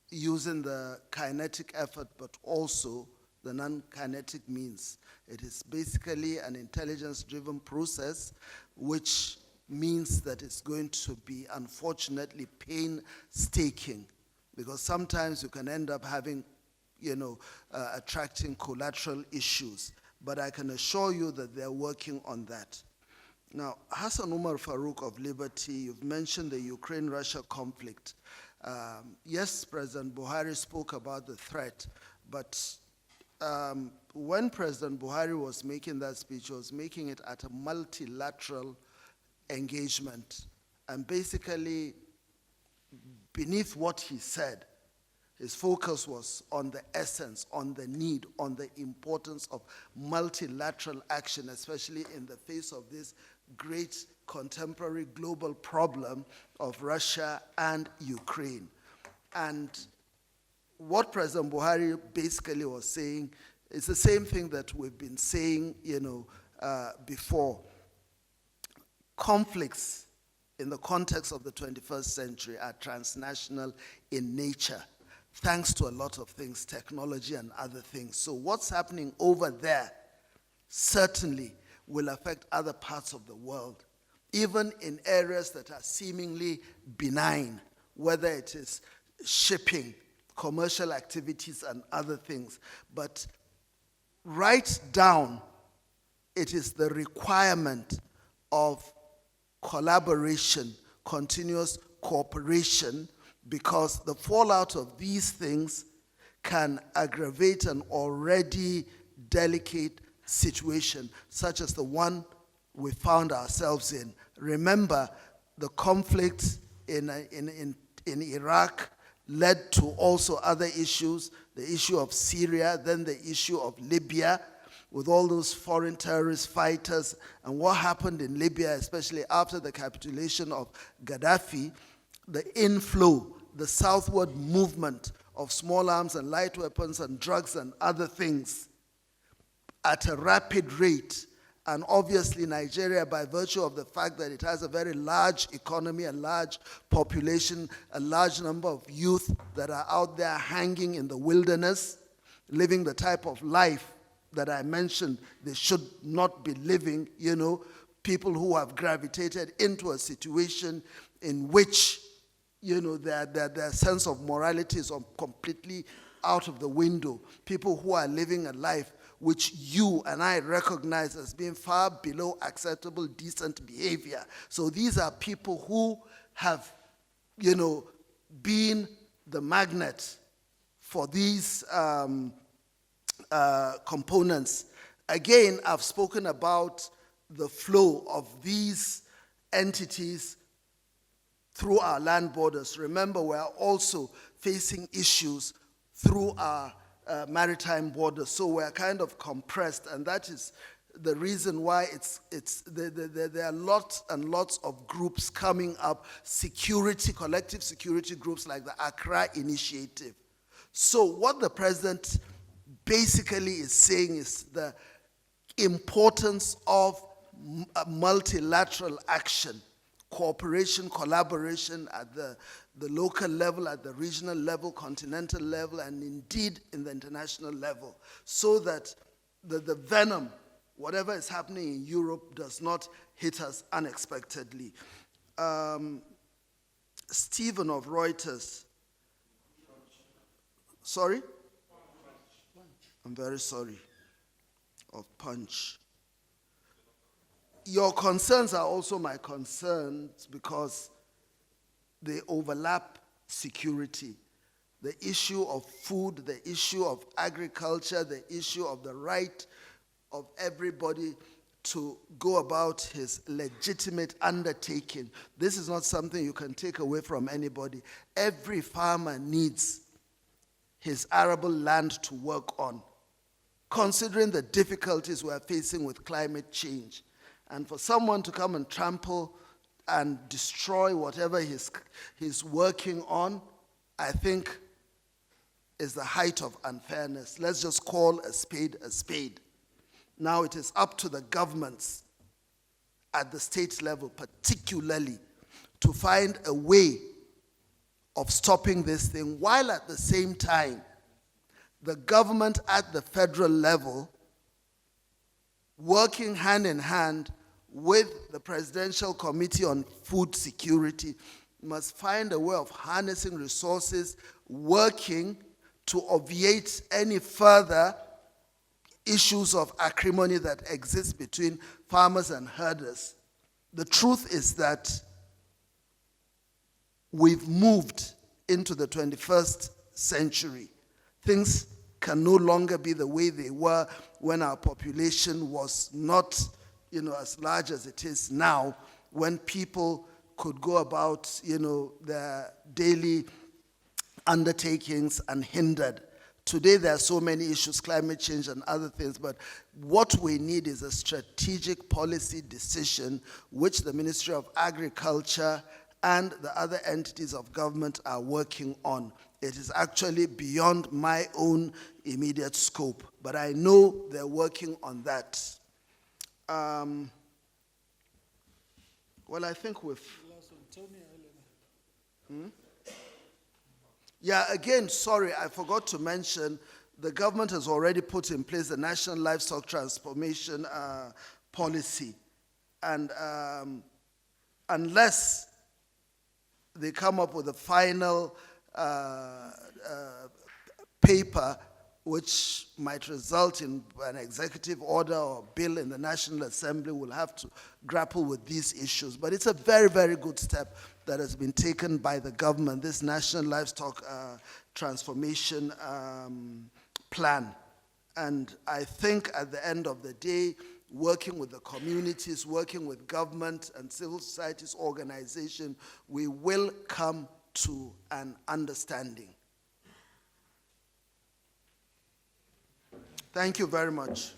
using the kinetic effort, but also the non-kinetic means. It is basically an intelligence-driven process, which means that it's going to be, unfortunately, painstaking, because sometimes you can end up having, attracting collateral issues. But I can assure you that they're working on that. Now, Hassan Umar Farouk of Liberty, you've mentioned the Ukraine-Russia conflict. Yes, President Buhari spoke about the threat, but when President Buhari was making that speech, he was making it at a multilateral engagement. And basically, beneath what he said, his focus was on the essence, on the need, on the importance of multilateral action, especially in the face of this great contemporary global problem of Russia and Ukraine. And what President Buhari basically was saying is the same thing that we've been saying, before. Conflicts in the context of the 21st century are transnational in nature, thanks to a lot of things, technology and other things. So what's happening over there certainly will affect other parts of the world, even in areas that are seemingly benign, whether it is shipping, commercial activities, and other things. But right down, it is the requirement of collaboration, continuous cooperation, because the fallout of these things can aggravate an already delicate situation, such as the one we found ourselves in. Remember, the conflict in Iraq led to also other issues, the issue of Syria, then the issue of Libya, with all those foreign terrorist fighters, and what happened in Libya, especially after the capitulation of Gaddafi, the inflow, the southward movement of small arms and light weapons and drugs and other things at a rapid rate. And obviously Nigeria, by virtue of the fact that it has a very large economy, a large population, a large number of youth that are out there hanging in the wilderness, living the type of life that I mentioned they should not be living, people who have gravitated into a situation in which, their sense of morality is completely out of the window. People who are living a life which you and I recognize as being far below acceptable, decent behavior. So these are people who have, been the magnet for these components. Again, I've spoken about the flow of these entities through our land borders. Remember, we are also facing issues through our maritime borders, so we're kind of compressed, and that is the reason why there are lots and lots of groups coming up, collective security groups like the Accra Initiative. So what the president basically is saying is the importance of multilateral action, cooperation, collaboration at the local level, at the regional level, continental level, and indeed in the international level, so that the venom, whatever is happening in Europe, does not hit us unexpectedly. Stephen of Reuters. Sorry? I'm very sorry. Of Punch. Your concerns are also my concerns because they overlap security. The issue of food, the issue of agriculture, the issue of the right of everybody to go about his legitimate undertaking. This is not something you can take away from anybody. Every farmer needs his arable land to work on, considering the difficulties we are facing with climate change. And for someone to come and trample and destroy whatever he's working on, I think is the height of unfairness. Let's just call a spade a spade. Now it is up to the governments at the state level, particularly, to find a way of stopping this thing, while at the same time, the government at the federal level, working hand in hand with the Presidential Committee on Food Security, must find a way of harnessing resources, working to obviate any further issues of acrimony that exist between farmers and herders. The truth is that we've moved into the 21st century. Things can no longer be the way they were when our population was not, as large as it is now, when people could go about, their daily undertakings unhindered. Today there are so many issues, climate change and other things, but what we need is a strategic policy decision which the Ministry of Agriculture and the other entities of government are working on. It is actually beyond my own immediate scope, but I know they're working on that. Well, I think we've... Yeah, again, sorry, I forgot to mention, the government has already put in place the National Livestock Transformation Policy. And unless they come up with a final paper which might result in an executive order or bill in the National Assembly, we'll have to grapple with these issues. But it's a very, very good step that has been taken by the government, this National Livestock Transformation Plan. And I think at the end of the day, working with the communities, working with government and civil societies organization, we will come to an understanding. Thank you very much.